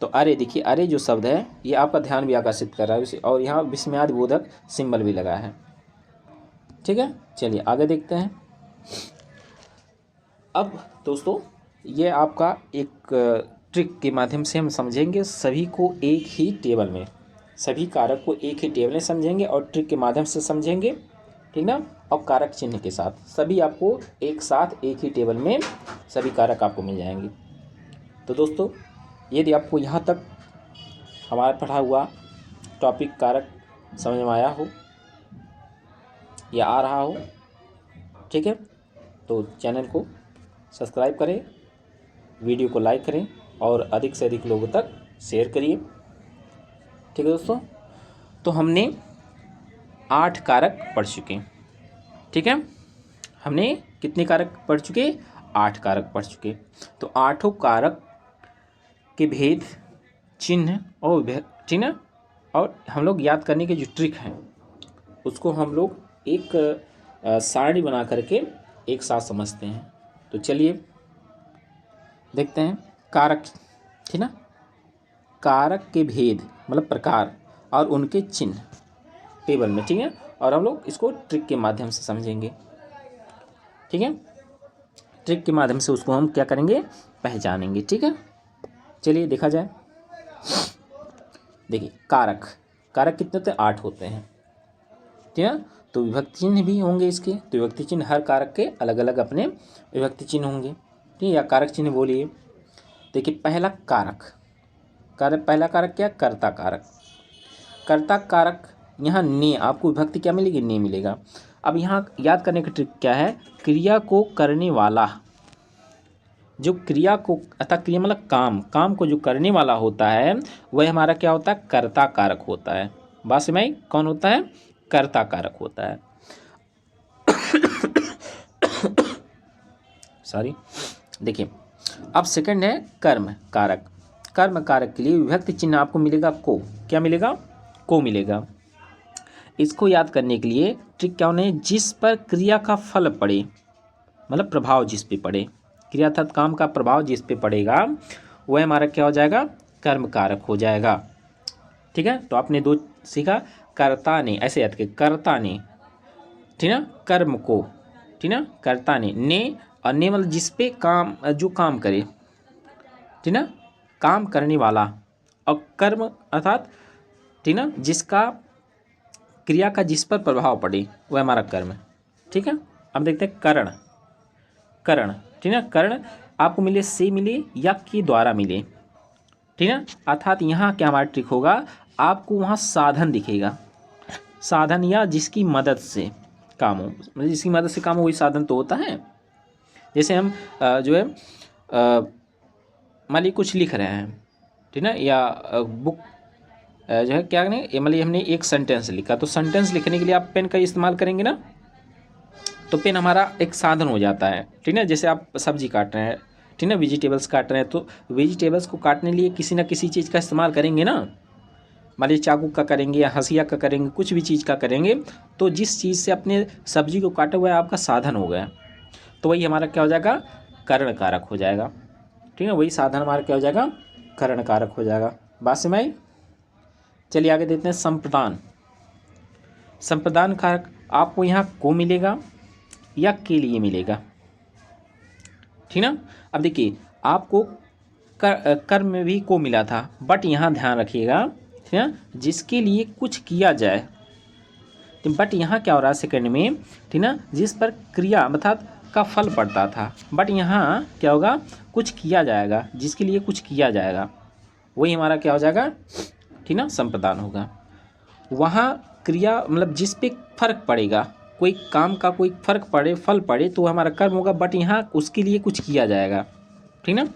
तो अरे देखिए, अरे जो शब्द है ये आपका ध्यान भी आकर्षित कर रहा है, और यहाँ विस्मयादिबोधक सिंबल भी लगा है। ठीक है, चलिए आगे देखते हैं। अब दोस्तों ये आपका एक ट्रिक के माध्यम से हम समझेंगे सभी को एक ही टेबल में, सभी कारक को एक ही टेबल में समझेंगे और ट्रिक के माध्यम से समझेंगे, ठीक ना, और कारक चिन्ह के साथ सभी आपको एक साथ एक ही टेबल में सभी कारक आपको मिल जाएंगे। तो दोस्तों यदि आपको यहाँ तक हमारा पढ़ा हुआ टॉपिक कारक समझ में आया हो या आ रहा हो, ठीक है, तो चैनल को सब्सक्राइब करें, वीडियो को लाइक करें और अधिक से अधिक लोगों तक शेयर करिए। ठीक है दोस्तों, तो हमने 8 कारक पढ़ चुके हैं। ठीक है, हमने कितने कारक पढ़ चुके, 8 कारक पढ़ चुके। तो 8 कारक के भेद, चिन्ह और ठीक ना, और हम लोग याद करने की जो ट्रिक है उसको हम लोग एक सारणी बना करके एक साथ समझते हैं। तो चलिए देखते हैं कारक, ठीक ना, कारक के भेद मतलब प्रकार और उनके चिन्ह टेबल में, ठीक है, और हम लोग इसको ट्रिक के माध्यम से समझेंगे। ठीक है, ट्रिक के माध्यम से उसको हम क्या करेंगे, पहचानेंगे। ठीक है, चलिए देखा जाए। देखिए कारक, कारक कितने होते हैं, 8 होते हैं, ठीक है, तो विभक्ति चिन्ह भी होंगे इसके, तो विभक्ति चिन्ह हर कारक के अलग अलग अपने विभक्ति चिन्ह होंगे, ठीक है, या कारक चिन्ह बोलिए। देखिए पहला कारक, पहला कारक क्या, कर्ता कारक। कर्ता कारक यहाँ ने, आपको विभक्ति क्या मिलेगी, ने मिलेगा। अब यहाँ याद करने का ट्रिक क्या है, क्रिया को करने वाला, जो क्रिया को अर्थात क्रिया मतलब काम को जो करने वाला होता है वह हमारा क्या होता है, कर्ता कारक होता है। बात समझ में कौन होता है, कर्ता कारक होता है। सॉरी, देखिए अब सेकंड है कर्म कारक। कर्म कारक के लिए विभक्ति चिन्ह आपको मिलेगा को, क्या मिलेगा, को मिलेगा। इसको याद करने के लिए ट्रिक क्या होने, जिस पर क्रिया का फल पड़े, मतलब प्रभाव जिस पे पड़े, क्रिया अर्थात काम का प्रभाव जिस पे पड़ेगा वह हमारा क्या हो जाएगा, कर्म कारक हो जाएगा। ठीक है, तो आपने दो सीखा, कर्ता ने, ऐसे याद के कर्ता ने, ठीक ना, कर्म को, ठीक ना, कर्ता ने और ने मतलब जिस पे काम, जो काम करे, ठीक ना, काम करने वाला, और कर्म अर्थात ठीक ना, जिसका क्रिया का जिस पर प्रभाव पड़े वह हमारा कर्म। ठीक है, अब देखते हैं करण। करण, ठीक ना, करण आपको मिले से मिले या के द्वारा मिले, ठीक ना, अर्थात यहाँ क्या हमारा ट्रिक होगा, आपको वहाँ साधन दिखेगा, साधन या जिसकी मदद से काम हो, मतलब जिसकी मदद से काम हो वही साधन तो होता है। जैसे हम जो है मान लीजिए कुछ लिख रहे हैं, ठीक ना, या बुक जो है क्या करें, मान लीजिए हमने एक सेंटेंस लिखा, तो सेंटेंस लिखने के लिए आप पेन का इस्तेमाल करेंगे ना, तो पेन हमारा एक साधन हो जाता है। ठीक है, जैसे आप सब्जी काट रहे हैं, ठीक है, वेजिटेबल्स काट रहे हैं, तो वेजिटेबल्स को काटने के लिए किसी ना किसी चीज़ का इस्तेमाल करेंगे ना, मान लीजिए चाकू का करेंगे या हंसिया का करेंगे, कुछ भी चीज़ का करेंगे, तो जिस चीज़ से अपने सब्जी को काटा हुआ है आपका साधन हो गया, तो वही हमारा क्या हो जाएगा, करण कारक हो जाएगा। ठीक है, वही साधन हमारा क्या हो जाएगा, करण कारक हो जाएगा। बात समझ आई? चलिए आगे देखते हैं संप्रदान। संप्रदान कारक आपको यहाँ को मिलेगा या के लिए मिलेगा, ठीक ना। अब देखिए आपको कर्म में भी को मिला था, बट यहाँ ध्यान रखिएगा, ठीक है, जिसके लिए कुछ किया जाए, बट यहाँ क्या हो रहा है सेकंड में, ठीक ना, जिस पर क्रिया अर्थात का फल पड़ता था, बट यहाँ क्या होगा, कुछ किया जाएगा, जिसके लिए कुछ किया जाएगा, वही हमारा क्या हो जाएगा, ठीक ना, संप्रदान होगा। वहाँ क्रिया मतलब जिस पे फर्क पड़ेगा, कोई काम का कोई फर्क पड़े, फल पड़े, तो हमारा कर्म होगा, बट यहाँ उसके लिए कुछ किया जाएगा। ठीक ना,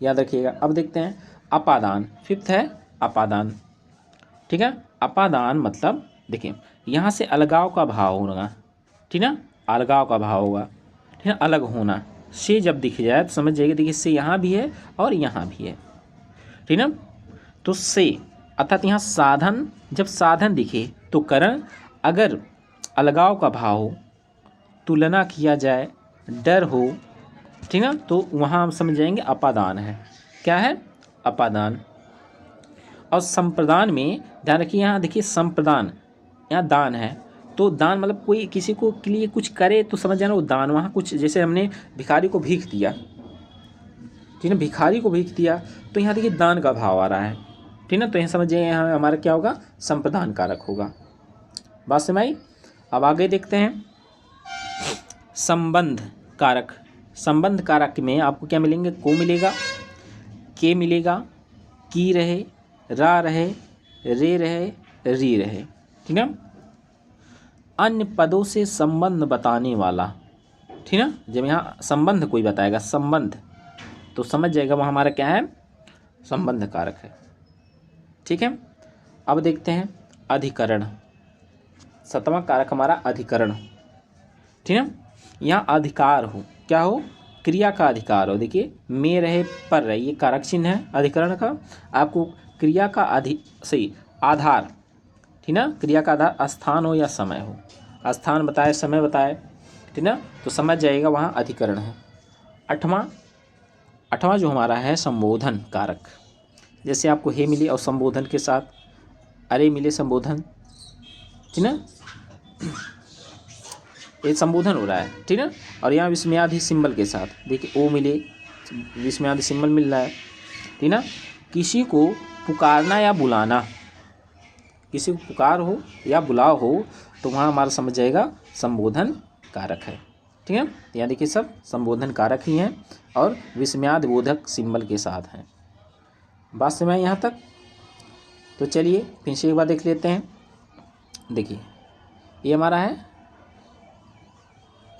याद रखिएगा। अब देखते हैं अपादान, फिफ्थ है अपादान। ठीक है, अपादान मतलब देखिए यहाँ से अलगाव का भाव होगा, ठीक ना, अलगाव का भाव होगा, ठीक है, अलग होना, से जब दिख जाए तो समझ जाइए, देखिए से यहाँ भी है और यहाँ भी है, ठीक ना, तो से अर्थात यहाँ साधन, जब साधन दिखे तो करण, अगर अलगाव का भाव हो, तुलना किया जाए, डर हो, ठीक ना, तो वहाँ हम समझ जाएंगे अपादान है। क्या है, अपादान। और संप्रदान में ध्यान रखिए, यहाँ देखिए संप्रदान, यहाँ दान है, तो दान मतलब कोई किसी को के लिए कुछ करे तो समझ जाना वो दान, वहाँ कुछ जैसे हमने भिखारी को भीख दिया, ठीक है, भिखारी को भीख दिया, तो यहाँ देखिए दान का भाव आ रहा है, ठीक है, तो यहाँ समझिए यहाँ हमारा क्या होगा, संप्रदान कारक होगा। बात समझ आई? अब आगे देखते हैं संबंध कारक। संबंध कारक में आपको क्या मिलेंगे, को मिलेगा, के मिलेगा, की रहे, रा रहे, रे रहे, री रहे, ठीक है। अन्य पदों से संबंध बताने वाला, ठीक है, जब यहाँ संबंध कोई बताएगा संबंध, तो समझ जाएगा वह हमारा क्या है, संबंध कारक है। ठीक है, अब देखते हैं अधिकरण। सतवां कारक हमारा अधिकरण, ठीक है, यहाँ अधिकार हो, क्या हो, क्रिया का अधिकार हो। देखिए में रहे पर रहे, ये कारक चिन्ह है अधिकरण का, आपको क्रिया का सही आधार, ठीक ना, क्रिया का आधार स्थान हो या समय हो, स्थान बताए समय बताए, ठीक ना, तो समझ जाएगा वहाँ अधिकरण है। आठवां जो हमारा है संबोधन कारक। जैसे आपको हे मिले और संबोधन के साथ अरे मिले संबोधन, ठीक ना, ये संबोधन हो रहा है, ठीक ना, और यहाँ विस्मयादि सिंबल के साथ देखिए ओ मिले, विस्मयादि सिंबल मिल रहा है, ठीक ना। किसी को पुकारना या बुलाना, किसी को पुकार हो या बुलाव हो, तो वहाँ हमारा समझ जाएगा संबोधन कारक है। ठीक है, यहाँ देखिए सब संबोधन कारक ही हैं और विस्मयादि बोधक सिंबल के साथ हैं। बात समझ यहाँ तक? तो चलिए फिर से एक बार देख लेते हैं। देखिए ये हमारा है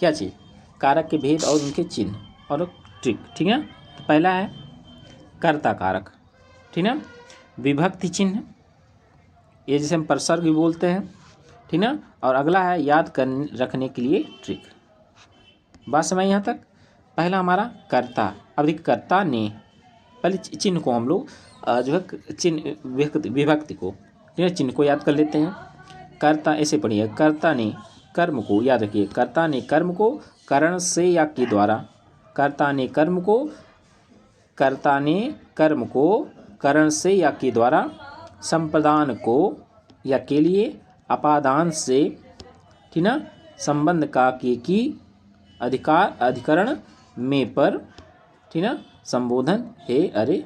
क्या चीज़, कारक के भेद और उनके चिन्ह और ट्रिक, ठीक है। तो पहला है कर्ता कारक, ठीक है, विभक्ति चिन्ह, ये जिसे हम प्रसर्ग भी बोलते हैं, ठीक ना। और अगला है याद कर रखने के लिए ट्रिक। बात समझ यहाँ तक। पहला हमारा कर्ता, अब देखिए कर्ता ने, पहले चिन्ह को हम लोग जो है चिन्ह विभक्ति को, ठीक है, चिन्ह को याद कर लेते हैं। कर्ता ऐसे पढ़िए, कर्ता ने कर्म को, याद रखिए, कर्ता ने कर्म को करण से या के द्वारा, कर्ता ने कर्म को, कर्ता ने कर्म को करण से या के द्वारा, संप्रदान को या के लिए, अपादान से, ठीक ना, संबंध का के की, अधिकार अधिकरण में पर, ठीक ना, संबोधन हे अरे,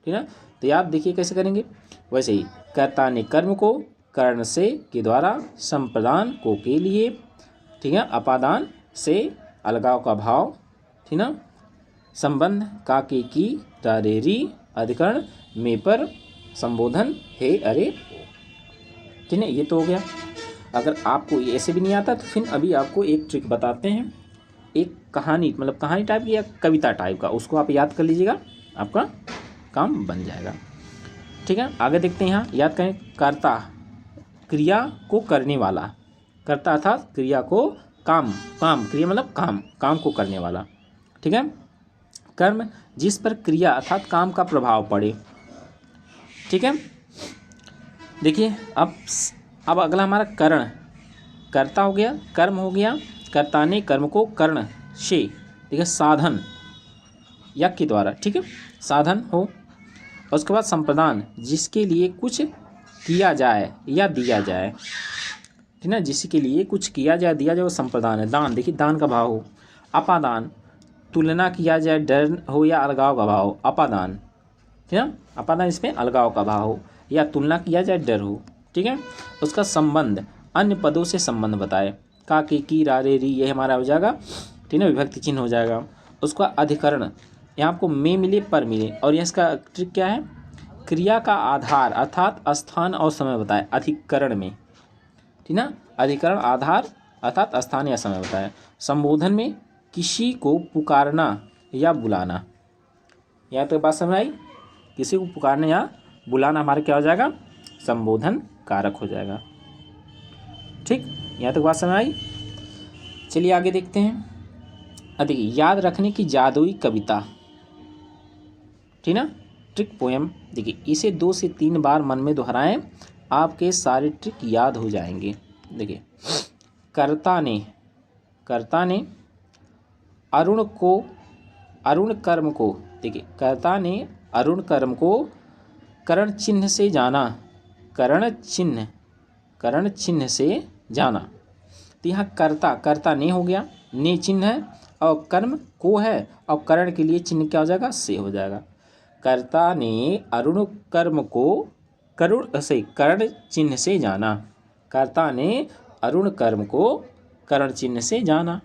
ठीक ना। तो याद देखिए कैसे करेंगे, वैसे ही कर्ता ने कर्म को करण से के द्वारा, संप्रदान को के लिए, ठीक है, अपादान से अलगाव का भाव, ठीक ना, संबंध का के की, रे अधिकरण में पर, संबोधन हे अरे, ठीक है। ये तो हो गया। अगर आपको ये ऐसे भी नहीं आता तो फिर अभी आपको एक ट्रिक बताते हैं, एक कहानी, मतलब कहानी टाइप की या कविता टाइप का, उसको आप याद कर लीजिएगा, आपका काम बन जाएगा, ठीक है। आगे देखते हैं, यहाँ याद करें, कर्ता क्रिया को करने वाला, कर्ता अर्थात क्रिया को, काम क्रिया मतलब काम को करने वाला, ठीक है। कर्म जिस पर क्रिया अर्थात काम का प्रभाव पड़े, ठीक है। देखिए अब अगला हमारा करण, कर्ता हो गया, कर्म हो गया, कर्ता ने कर्म को कर्ण से, देखिए साधन या के द्वारा, ठीक है, साधन हो। और उसके बाद संप्रदान, जिसके लिए कुछ किया जाए या दिया जाए, ठीक ना, जिसके लिए कुछ किया जाए दिया जाए वो संप्रदान है। दान, देखिए दान का भाव हो। अपादान, तुलना किया जाए डर हो या अलगाव का भाव हो, अपादान, ठीक है, अपादान इसमें अलगाव का भाव हो या तुलना किया जाए डर हो, ठीक है। उसका संबंध, अन्य पदों से संबंध बताए, का के की रा रे री, ये हमारा हो जाएगा, ठीक है, विभक्ति चिन्ह हो जाएगा। उसका अधिकरण, यहाँ आपको में मिले पर मिले, और ये इसका ट्रिक क्या है, क्रिया का आधार अर्थात स्थान और समय बताए, अधिकरण में, ठीक ना, अधिकरण आधार अर्थात स्थान या समय बताए। संबोधन में किसी को पुकारना या बुलाना, यहाँ तक बात समझ आई, किसी को पुकारना या बुलाना हमारा क्या हो जाएगा, संबोधन कारक हो जाएगा, ठीक, यहाँ तक बात समझ आई। चलिए आगे देखते हैं। देखिए याद रखने की जादुई कविता, ठीक ना, ट्रिक पोएम, देखिए इसे 2 से 3 बार मन में दोहराएं, आपके सारे ट्रिक याद हो जाएंगे। देखिए कर्ता ने अरुण कर्म को, देखिए कर्ता ने अरुण कर्म को करण चिन्ह से जाना, करण चिन्ह से जाना। तो यहाँ कर्ता ने हो गया, ने चिन्ह है और कर्म को है, और करण के लिए चिन्ह क्या हो जाएगा, से हो जाएगा। कर्ता ने अरुण कर्म को करण चिन्ह से जाना, कर्ता ने अरुण कर्म को करण चिन्ह से जाना,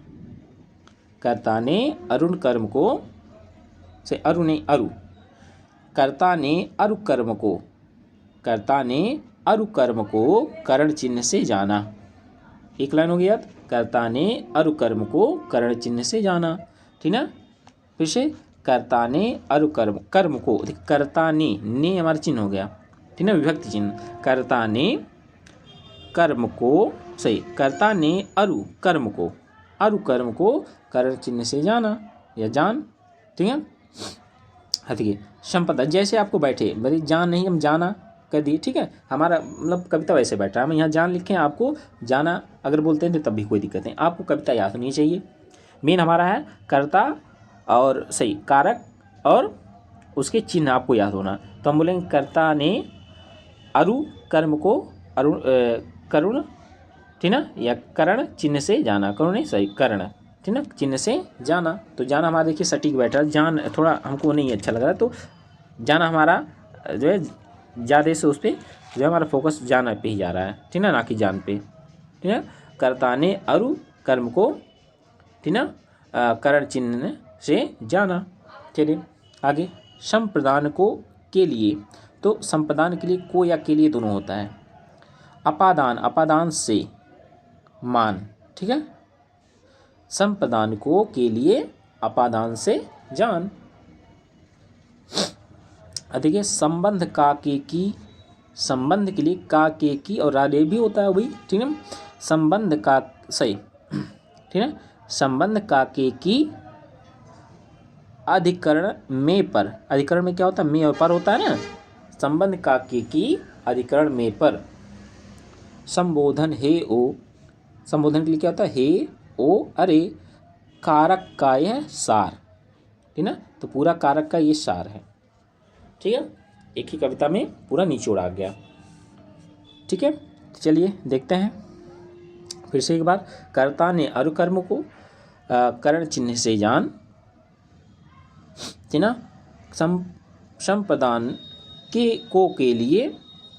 कर्ता ने अरुण कर्म को से अरु ने अरु, कर्ता ने अरु कर्म को करण चिन्ह से जाना, एक लाइन हो गया, कर्ता ने अरु कर्म को करण चिन्ह से जाना, ठीक ना। फिर से कर्ता ने अरु कर्म को, कर्ता ने हमारा चिन्ह हो गया, ठीक ना, विभक्ति चिन्ह, कर्ता ने कर्म को, सही, कर्ता ने अरु कर्म को करण चिन्ह से जाना या जान, ठीक है। ठीक है, संपदा, जैसे आपको बैठे, भाई जान नहीं हम जाना कर दिए, ठीक है, हमारा मतलब कविता वैसे बैठा है, हम यहाँ जान लिखे हैं, आपको जाना अगर बोलते हैं तो तब भी कोई दिक्कत नहीं, आपको कविता याद होनी चाहिए। मेन हमारा है कर्ता और सही कारक और उसके चिन्ह आपको याद होना। तो हम बोलेंगे कर्ता ने अरु कर्म को करुण, ठीक ना, या करण चिन्ह से जाना, करुण नहीं सही करण, ठीक ना, चिन्ह से जाना। तो जाना हमारा देखिए सटीक बैठा है, जान थोड़ा हमको नहीं अच्छा लग रहा है, तो जाना हमारा जो है ज़्यादा से उस पर जो है हमारा फोकस जाना पे ही जा रहा है, ठीक ना कि जान पे, ठीक है। कर्ता ने अरु कर्म को, ठीक ना, करण चिन्ह से जाना। चलिए आगे, संप्रदान को के लिए, तो संप्रदान के लिए को या के लिए दोनों होता है। अपादान से मान, ठीक है, संप्रदान को के लिए अपादान से जान। देखिए संबंध का के की, संबंध के लिए का के की और राडे भी होता है वही, ठीक है। संबंध का सही, ठीक है। संबंध का के की अधिकरण में पर, अधिकरण में क्या होता है, में और पर होता है ना। संबंध का के की अधिकरण में पर संबोधन हे ओ, संबोधन के लिए क्या होता है, हे ओ अरे कारक का यह सार, ठीक ना। तो पूरा कारक का ये सार है, ठीक है। एक ही कविता में पूरा निचोड़ आ गया, ठीक है। चलिए देखते हैं फिर से एक बार। कर्ता ने अनुकर्म को करण चिन्ह से जान, ठीक ना। संप्रदान के लिए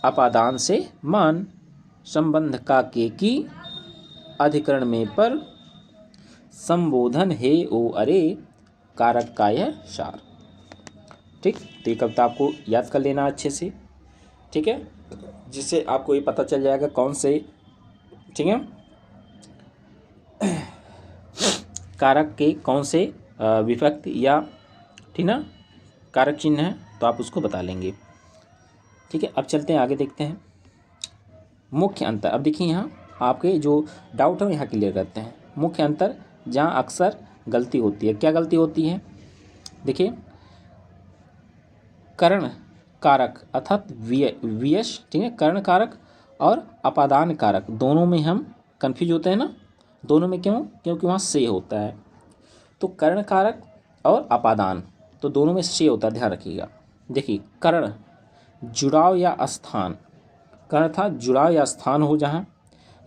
अपादान से मान। संबंध का के की अधिकरण में पर संबोधन हे ओ अरे कारक का यह सार। ठीक, तो ये कविता आपको याद कर लेना अच्छे से, ठीक है, जिससे आपको ये पता चल जाएगा कौन से, ठीक है, कारक के कौन से विभक्ति या, ठीक ना, कारक चिन्ह है, तो आप उसको बता लेंगे, ठीक है। अब चलते हैं आगे, देखते हैं मुख्य अंतर। अब देखिए यहाँ आपके जो डाउट है यहाँ क्लियर करते हैं। मुख्य अंतर जहाँ अक्सर गलती होती है, क्या गलती होती है, देखिए करण कारक अर्थात वियश, ठीक है, कर्ण कारक और अपादान कारक दोनों में हम कंफ्यूज होते हैं ना। दोनों में क्यों, क्योंकि वहाँ से होता है। तो कर्ण कारक और अपादान तो दोनों में से होता है, ध्यान रखिएगा। देखिए कर्ण जुड़ाव या स्थान, कर्ण था जुड़ाव या स्थान हो जहाँ,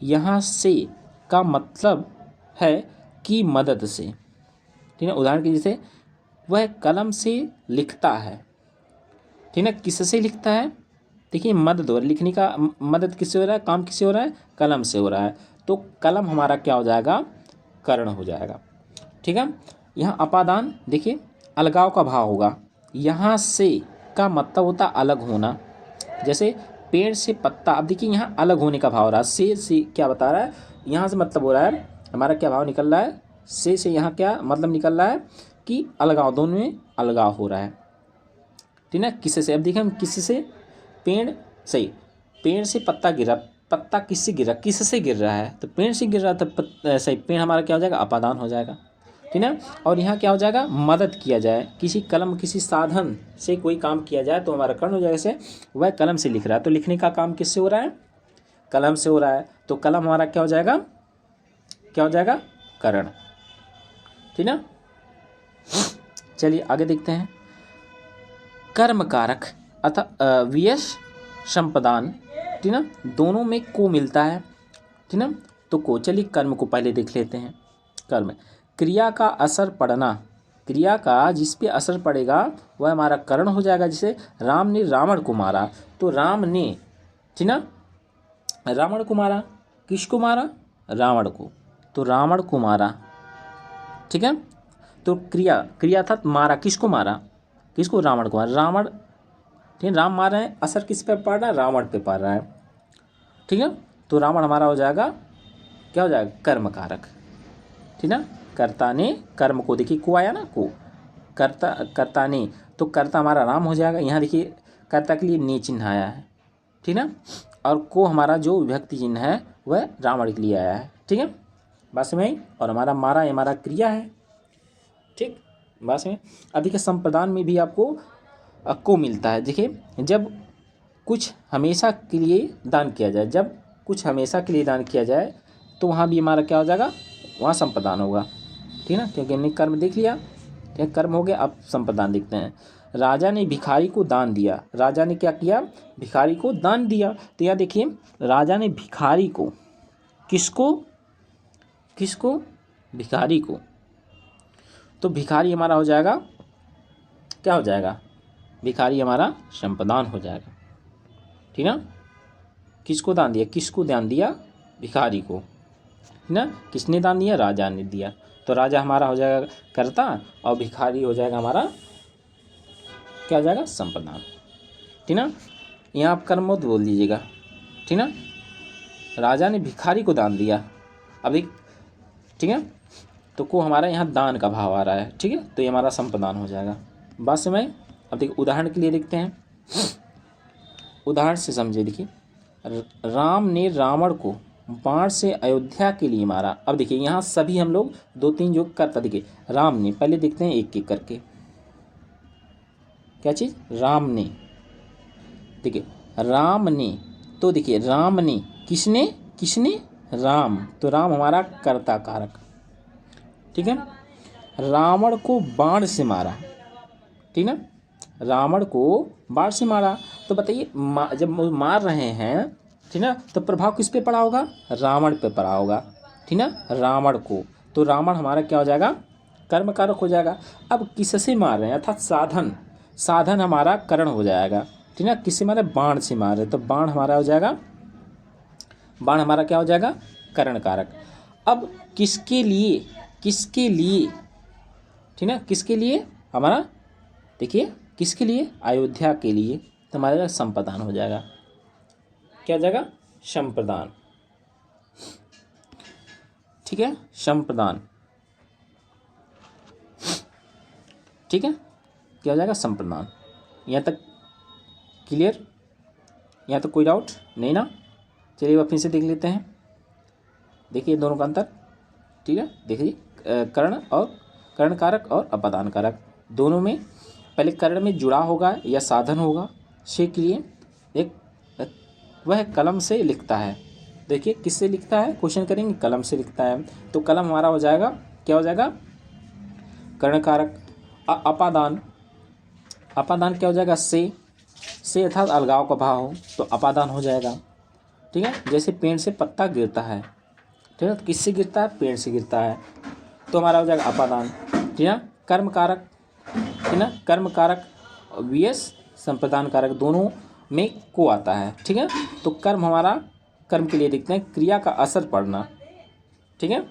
यहाँ से का मतलब है कि मदद से, ठीक है। उदाहरण के जैसे वह कलम से लिखता है, ठीक है, किससे लिखता है, देखिए मदद हो रहा है, लिखने का मदद किससे हो रहा है, काम किससे हो रहा है, कलम से हो रहा है। तो कलम हमारा क्या हो जाएगा, कर्ण हो जाएगा, ठीक है। यहाँ अपादान देखिए अलगाव का भाव होगा, यहाँ से का मतलब होता अलग होना, जैसे पेड़ से पत्ता। अब देखिए यहाँ अलग होने का भाव हो रहा है, से क्या बता रहा है, यहाँ से मतलब हो रहा है हमारा क्या भाव निकल रहा है, से यहाँ क्या मतलब निकल रहा है कि अलगाव, दोनों में अलगाव हो रहा है, ठीक है। किससे से, अब देखिए हम किसी से, पेड़ सही, पेड़ से पत्ता गिरा, पत्ता किससे गिरा, किससे गिर रहा है, तो पेड़ से गिर रहा है, तो सही पेड़ हमारा क्या हो जाएगा, अपादान हो जाएगा, ठीक है। और यहाँ क्या हो जाएगा, मदद किया जाए, किसी कलम किसी साधन से कोई काम किया जाए तो हमारा कर्ण हो जाएगा। जैसे वह कलम से लिख रहा है, तो लिखने का काम किससे हो रहा है, कलम से हो रहा है, तो कलम हमारा क्या हो जाएगा, क्या हो जाएगा, कर्ण, ठीक ना। चलिए आगे देखते हैं। कर्म कारक अर्थात वियश संप्रदान, ठीक ना, दोनों में को मिलता है, ठीक ना। तो को, चलिए कर्म को पहले देख लेते हैं। कर्म क्रिया का असर पड़ना, क्रिया का जिस पे असर पड़ेगा वह हमारा कर्ण हो जाएगा। जैसे राम ने रावण को मारा, तो राम ने, ठीक ना, रावण को मारा, किसको मारा, रावण को, तो रावण को मारा, ठीक है। तो क्रिया, क्रिया था मारा, किसको मारा, किसको, रावण को मारा, रावण, ठीक है, राम मार रहे हैं, असर किस पे पड़ रहा है, रावण पे पड़ रहा है, ठीक है। तो रावण हमारा हो जाएगा, क्या हो जाएगा, कर्म कारक, ठीक ना। कर्ता ने कर्म को, देखिए को आया ना, को कर्ता, कर्ता ने, तो कर्ता हमारा राम हो जाएगा। यहाँ देखिए कर्ता के लिए ने चिन्ह आया है, ठीक ना, और को हमारा जो विभक्ति चिन्ह है वह रावण के लिए आया है, ठीक है, बस में। और हमारा मारा हमारा क्रिया है, ठीक, बस में। अब देखिए संप्रदान में भी आपको को मिलता है। देखिए जब कुछ हमेशा के लिए दान किया जाए, जब कुछ हमेशा के लिए दान किया जाए तो वहाँ भी हमारा क्या हो जाएगा, वहाँ संप्रदान होगा, ठीक है ना, क्योंकि हमने कर्म देख लिया, ठीक है, कर्म हो गया। अब संप्रदान देखते हैं। राजा ने भिखारी को दान दिया, राजा ने क्या किया, भिखारी को दान दिया। तो यहाँ देखिए राजा ने भिखारी को, किसको, किसको, भिखारी को, तो भिखारी हमारा हो जाएगा, क्या हो जाएगा, भिखारी हमारा संप्रदान हो जाएगा, ठीक ना। किसको दान दिया, किसको दान दिया, भिखारी को, ठीक ना। किसने दान दिया, राजा ने दिया, तो राजा हमारा हो जाएगा कर्ता और भिखारी हो जाएगा हमारा, क्या हो जाएगा, संप्रदान, ठीक ना। यहाँ आप कर्म मत बोल दीजिएगा, ठीक ना। राजा ने भिखारी को दान दिया, अभी ठीक है, तो को हमारा यहाँ दान का भाव आ रहा है, ठीक है, तो ये हमारा संप्रदान हो जाएगा। बात समझ। अब देखिए उदाहरण के लिए देखते हैं, उदाहरण से समझे। देखिए राम ने रावण को बाण से अयोध्या के लिए मारा। अब देखिए यहाँ सभी हम लोग 2-3 जो करता, देखिए राम ने, पहले देखते हैं एक एक करके, क्या चीज़, राम ने, देखिए राम ने, तो देखिए राम ने, किसने, किसने, राम, तो राम हमारा कर्ता कारक, ठीक है। रावण को बाण से मारा, ठीक ना, रावण को बाण से मारा, तो बताइए जब वो मार रहे हैं, ठीक ना, तो प्रभाव किस पे पड़ा होगा, रावण पे पड़ा होगा, ठीक ना, रावण को, तो रावण हमारा क्या हो जाएगा, कर्म कारक हो जाएगा। अब किससे मार रहे हैं, अर्थात साधन, साधन हमारा करण हो जाएगा, ठीक ना, किससे मारे, बाण से मारे, तो बाण हमारा हो जाएगा, बाण हमारा क्या हो जाएगा, करण कारक। अब किसके लिए, किसके लिए, ठीक ना, किसके लिए हमारा, देखिए किसके लिए, अयोध्या के लिए, तो हमारा संप्रदान हो जाएगा, क्या हो जाएगा, संप्रदान, ठीक है, संप्रदान, ठीक है, क्या हो जाएगा, संप्रदान। यहाँ तक क्लियर, यहाँ तक कोई डाउट नहीं ना। चलिए अब फिर से देख लेते हैं, देखिए दोनों का अंतर, ठीक है। देखिए कर्ण और कर्ण कारक और अपादान कारक दोनों में पहले कर्ण में जुड़ा होगा या साधन होगा, से के लिए एक वह कलम से लिखता है। देखिए किससे लिखता है, क्वेश्चन करेंगे, कलम से लिखता है, तो कलम हमारा हो जाएगा, क्या हो जाएगा, कर्ण कारक। अपादान, अपादान क्या हो जाएगा, से अर्थात अलगाव का भाव हो तो अपादान हो जाएगा, ठीक है। जैसे पेड़ से पत्ता गिरता है, ठीक है, तो किससे गिरता है, पेड़ से गिरता है, तो हमारा हो जाएगा अपादान, ठीक है। कर्म कारक, ठीक ना, कर्म कारक वीएस संप्रदान कारक दोनों में को आता है, ठीक है। तो कर्म हमारा, कर्म के लिए देखते हैं क्रिया का असर पड़ना, ठीक है,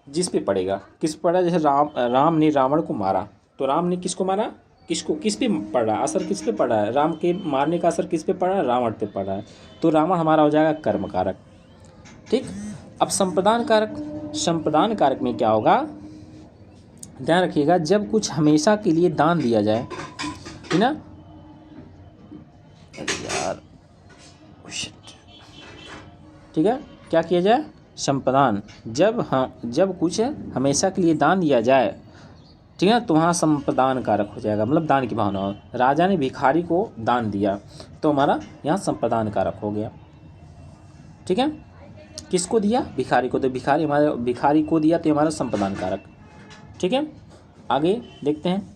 जिस पे पड़ेगा, किस पे पड़ा, जैसे राम ने रावण को मारा, तो राम ने किसको मारा, किसको, किस पे पड़ रहा है असर, किस पे पड़ रहा है, राम के मारने का असर किस पे पड़ रहा है, रावण पे पड़ रहा है, तो रावण हमारा हो जाएगा कर्म कारक, ठीक। अब संप्रदान कारक, संप्रदान कारक में क्या होगा, ध्यान रखिएगा, जब कुछ हमेशा के लिए दान दिया जाए, ठीक ना, यार ठीक है, क्या किया जाए, संप्रदान, जब जब कुछ हमेशा के लिए दान दिया जाए, ठीक है, तो वहाँ संप्रदान कारक हो जाएगा, मतलब दान की भावना हो। राजा ने भिखारी को दान दिया तो हमारा यहाँ संप्रदान कारक हो गया, ठीक है। किसको दिया, भिखारी को, तो भिखारी हमारे, भिखारी को दिया तो हमारा संप्रदान कारक, ठीक है। आगे देखते हैं,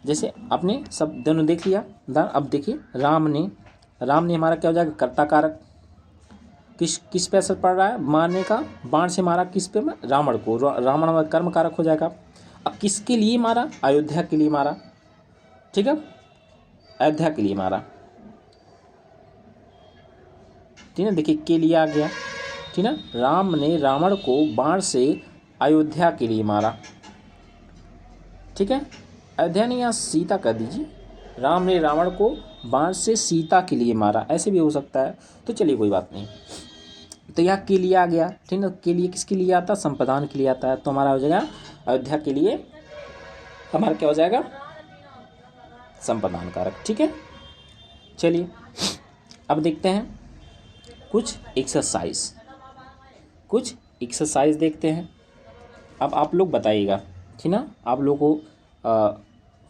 जैसे आपने सब दोनों देख लिया दान। अब देखिए राम ने हमारा क्या हो जाएगा, कर्ता कारक, किस पे असर पड़ रहा है, मारने का, बाण से मारा किस पे, रावण को, रावण हमारा कर्म कारक हो जाएगा। अब किसके लिए मारा, अयोध्या के लिए मारा, ठीक है, अयोध्या के लिए मारा, ठीक है, देखिए के लिए आ गया, ठीक है, राम ने रावण को बाण से अयोध्या के लिए मारा, ठीक है, अयोध्या ने यहाँ सीता कर दीजिए, राम ने रावण को बाण से सीता के लिए मारा, ऐसे भी हो सकता है, तो चलिए कोई बात नहीं। तो यहाँ के लिए आ गया, ठीक है, के लिए किसके लिए आता है, संप्रदान के लिए आता है, तो हमारा हो जाएगा अयोध्या के लिए हमारा क्या हो जाएगा, संप्रदान कारक, ठीक है। चलिए अब देखते हैं कुछ एक्सरसाइज देखते हैं। अब आप लोग बताइएगा, ठीक ना, आप लोगों को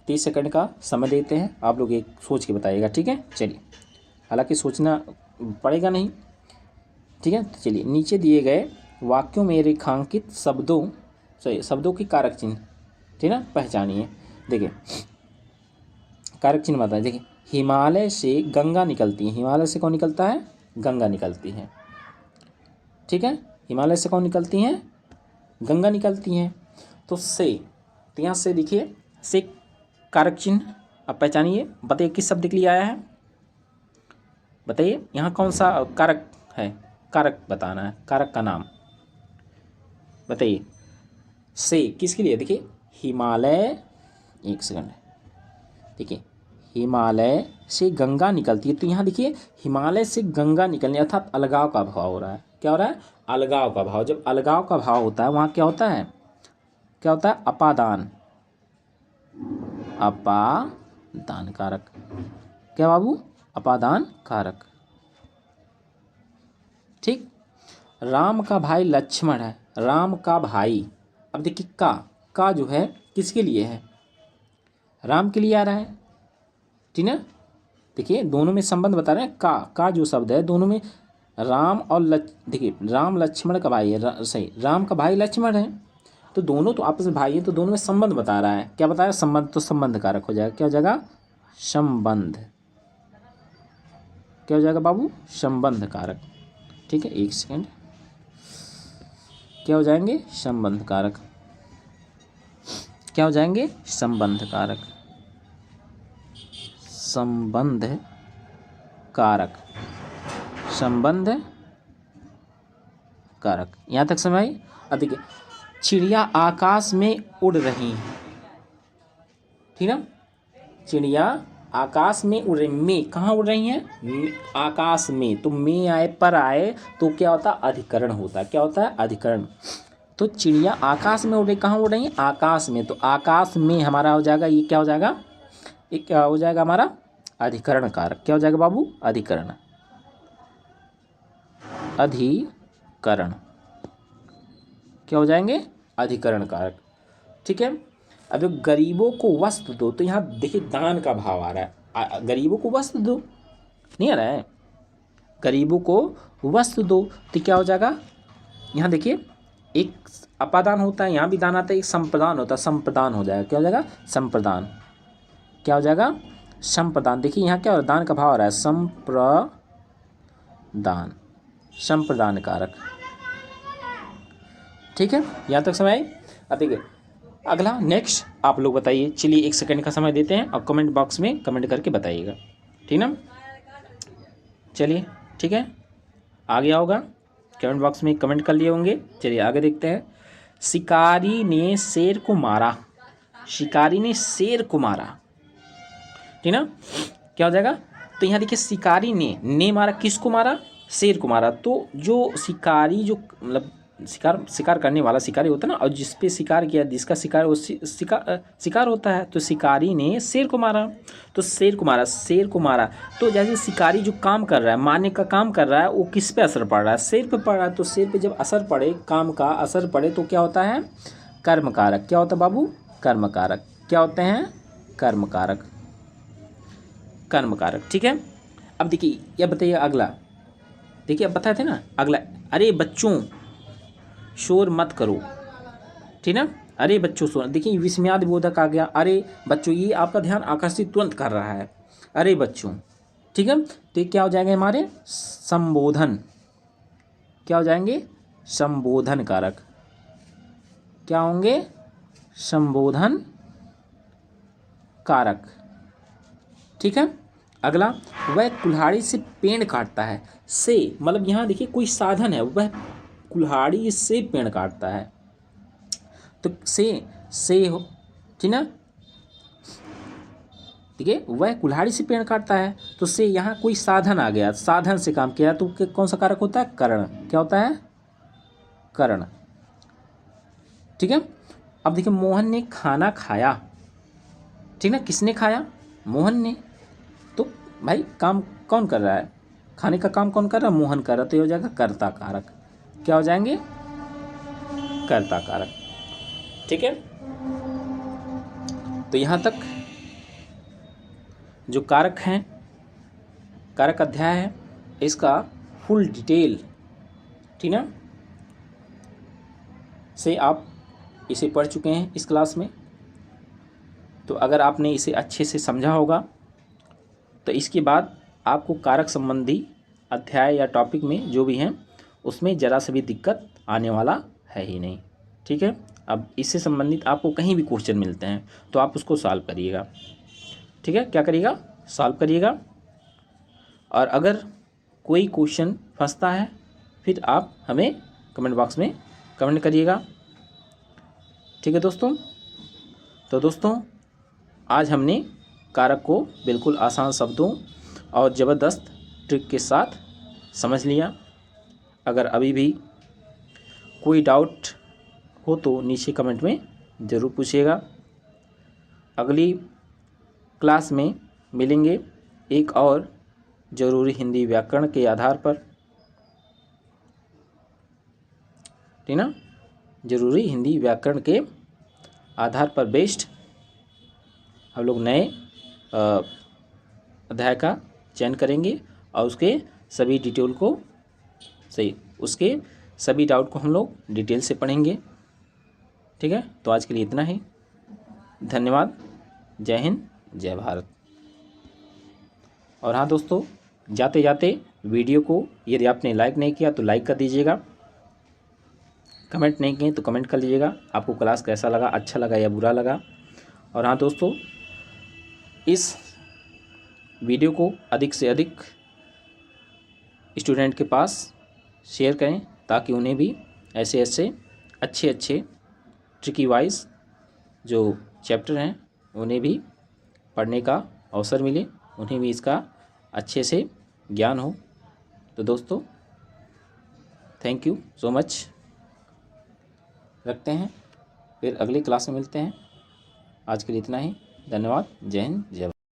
30 सेकंड का समय देते हैं, आप लोग एक सोच के बताइएगा, ठीक है। चलिए, हालांकि सोचना पड़ेगा नहीं, ठीक है। तो चलिए, नीचे दिए गए वाक्यों में रेखांकित शब्दों की कारक चिन्ह, ठीक ना, पहचानिए। देखिए कारक चिन्ह बताइए, देखिए हिमालय से गंगा निकलती है, हिमालय से कौन निकलता है, गंगा निकलती है, ठीक है, हिमालय से कौन निकलती हैं, गंगा निकलती हैं। तो यहाँ से देखिए, से कारक चिन्ह अब पहचानिए, बताइए किस शब्द के लिए आया है, बताइए यहाँ कौन सा कारक है, कारक बताना है, कारक का नाम बताइए। से किसके लिए, देखिए हिमालय, एक सेकंड, देखिए हिमालय से गंगा निकलती है, तो यहाँ देखिए हिमालय से गंगा निकलने अर्थात अलगाव का भाव हो रहा है, क्या हो रहा है, अलगाव का भाव। जब अलगाव का भाव होता है वहाँ क्या होता है, क्या होता है? अपादान, अपादान कारक। क्या बाबू? अपादान कारक। ठीक। राम का भाई लक्ष्मण है, राम का भाई। अब देखिए का जो है किसके लिए है? राम के लिए आ रहा है, ठीक ना। देखिए दोनों में संबंध बता रहे हैं। का जो शब्द है दोनों में राम और देखिए राम लक्ष्मण का भाई है, सही, राम का भाई लक्ष्मण है, तो दोनों तो आपस में भाई है, तो दोनों में संबंध बता रहा है। क्या बता रहा है? संबंध। तो संबंध कारक हो जाएगा। क्या हो जाएगा? संबंध। क्या हो जाएगा बाबू? संबंध कारक। ठीक है, एक सेकेंड। क्या हो जाएंगे? संबंध कारक। क्या हो जाएंगे? संबंध कारक। संबंध कारक, संबंध कारक। यहाँ तक समझ आई? अब देखिए चिड़िया आकाश में उड़ रही हैं, ठीक ना। चिड़िया आकाश में उड़ रही, में कहाँ उड़ रही हैं? आकाश में। तो में आए पर आए तो क्या होता है? अधिकरण होता है। क्या होता है? अधिकरण। तो चिड़िया आकाश में उड़ रही, कहाँ उड़ रही है? आकाश में। तो आकाश में हमारा हो जाएगा, ये क्या हो जाएगा? ये क्या हो जाएगा हमारा? अधिकरण कारक। क्या हो जाएगा बाबू? अधिकरण। अधिकरण। क्या हो जाएंगे? अधिकरण कारक। ठीक है। अब जो गरीबों को वस्त्र दो, तो यहाँ देखिए दान का भाव आ रहा है। गरीबों को वस्त्र दो नहीं आ रहा है, गरीबों को वस्त्र दो, तो क्या हो जाएगा? यहाँ देखिए एक अपादान होता है, यहाँ भी दान आता है, एक संप्रदान होता है, संप्रदान हो जाएगा। क्या हो जाएगा? संप्रदान। क्या हो जाएगा? संप्रदान। देखिए यहाँ क्या हो रहा है? दान का भाव आ रहा है, संप्रदान, संप्रदान कारक। ठीक है, यहाँ तक समझ आई? अब देखिए अगला नेक्स्ट आप लोग बताइए। चलिए एक सेकंड का समय देते हैं और कमेंट बॉक्स में कमेंट करके बताइएगा, ठीक ना। चलिए ठीक है, आ गया होगा, कमेंट बॉक्स में कमेंट कर लिए होंगे। चलिए आगे देखते हैं। शिकारी ने शेर को मारा, शिकारी ने शेर को मारा, ठीक ना। क्या हो जाएगा? तो यहाँ देखिए शिकारी ने मारा, किसको मारा? शेर को मारा। तो जो शिकारी, जो मतलब शिकार करने वाला शिकारी होता है ना, और जिस पे शिकार किया, जिसका शिकार, वो शिकार होता है। तो शिकारी ने शेर को मारा, तो शेर को मारा, शेर को मारा। तो जैसे शिकारी जो काम कर रहा है, मारने का काम कर रहा है, वो किस पे असर पड़ रहा है? शेर पे पड़ रहा है। तो शेर पे जब असर पड़े, काम का असर पड़े, तो क्या होता है? कर्म कारक। क्या होता है बाबू? कर्म कारक। क्या होते हैं? कर्म कारक, कर्म कारक। ठीक है। अब देखिए यह बताइए अगला, देखिए अब बताए थे ना अगला, अरे बच्चों शोर मत करो, ठीक ना। अरे बच्चों शोर, देखिए विस्मयादि बोधक आ गया। अरे बच्चों, ये आपका ध्यान आकर्षित तुरंत कर रहा है, अरे बच्चों, ठीक है। तो ये क्या हो जाएंगे हमारे? संबोधन। क्या हो जाएंगे? संबोधन कारक। क्या होंगे? संबोधन कारक। ठीक है। अगला, वह कुल्हाड़ी से पेड़ काटता है। से मतलब यहाँ देखिए कोई साधन है, वह कुल्हाड़ी से पेड़ काटता है। तो से हो, ठीक ना। ठीक है, वह कुल्हाड़ी से पेड़ काटता है, तो से यहाँ कोई साधन आ गया, साधन से काम किया, तो कौन सा कारक होता है? करण। क्या होता है? करण। ठीक है। अब देखिए मोहन ने खाना खाया, ठीक ना। किसने खाया? मोहन ने। तो भाई काम कौन कर रहा है? खाने का काम कौन कर रहा है? मोहन कर रहा है। तो ये हो जाएगा कर्ता कारक। क्या हो जाएंगे? कर्ता कारक। ठीक है। तो यहाँ तक जो कारक हैं, कारक अध्याय है, इसका फुल डिटेल, ठीक ना, से आप इसे पढ़ चुके हैं इस क्लास में। तो अगर आपने इसे अच्छे से समझा होगा, तो इसके बाद आपको कारक संबंधी अध्याय या टॉपिक में जो भी हैं, उसमें ज़रा सा भी दिक्कत आने वाला है ही नहीं। ठीक है। अब इससे संबंधित आपको कहीं भी क्वेश्चन मिलते हैं, तो आप उसको सॉल्व करिएगा। ठीक है, क्या करिएगा? सॉल्व करिएगा। और अगर कोई क्वेश्चन फंसता है, फिर आप हमें कमेंट बॉक्स में कमेंट करिएगा। ठीक है दोस्तों। तो दोस्तों आज हमने कारक को बिल्कुल आसान शब्दों और ज़बरदस्त ट्रिक के साथ समझ लिया। अगर अभी भी कोई डाउट हो तो नीचे कमेंट में ज़रूर पूछिएगा। अगली क्लास में मिलेंगे एक और ज़रूरी हिंदी व्याकरण के आधार पर, ठीक ना, ज़रूरी हिंदी व्याकरण के आधार पर बेस्ड हम लोग नए अध्याय का चयन करेंगे और उसके सभी डिटेल को उसके सभी डाउट को हम लोग डिटेल से पढ़ेंगे। ठीक है, तो आज के लिए इतना ही। धन्यवाद। जय हिंद, जय भारत। और हाँ दोस्तों, जाते जाते वीडियो को यदि आपने लाइक नहीं किया तो लाइक कर दीजिएगा, कमेंट नहीं किए तो कमेंट कर लीजिएगा आपको क्लास कैसा लगा, अच्छा लगा या बुरा लगा। और हाँ दोस्तों, इस वीडियो को अधिक से अधिक स्टूडेंट के पास शेयर करें ताकि उन्हें भी ऐसे ऐसे अच्छे ट्रिकी वाइज जो चैप्टर हैं उन्हें भी पढ़ने का अवसर मिले, उन्हें भी इसका अच्छे से ज्ञान हो। तो दोस्तों, थैंक यू सो मच। रखते हैं, फिर अगली क्लास में मिलते हैं। आज के लिए इतना ही। धन्यवाद। जय हिंद, जय भारत।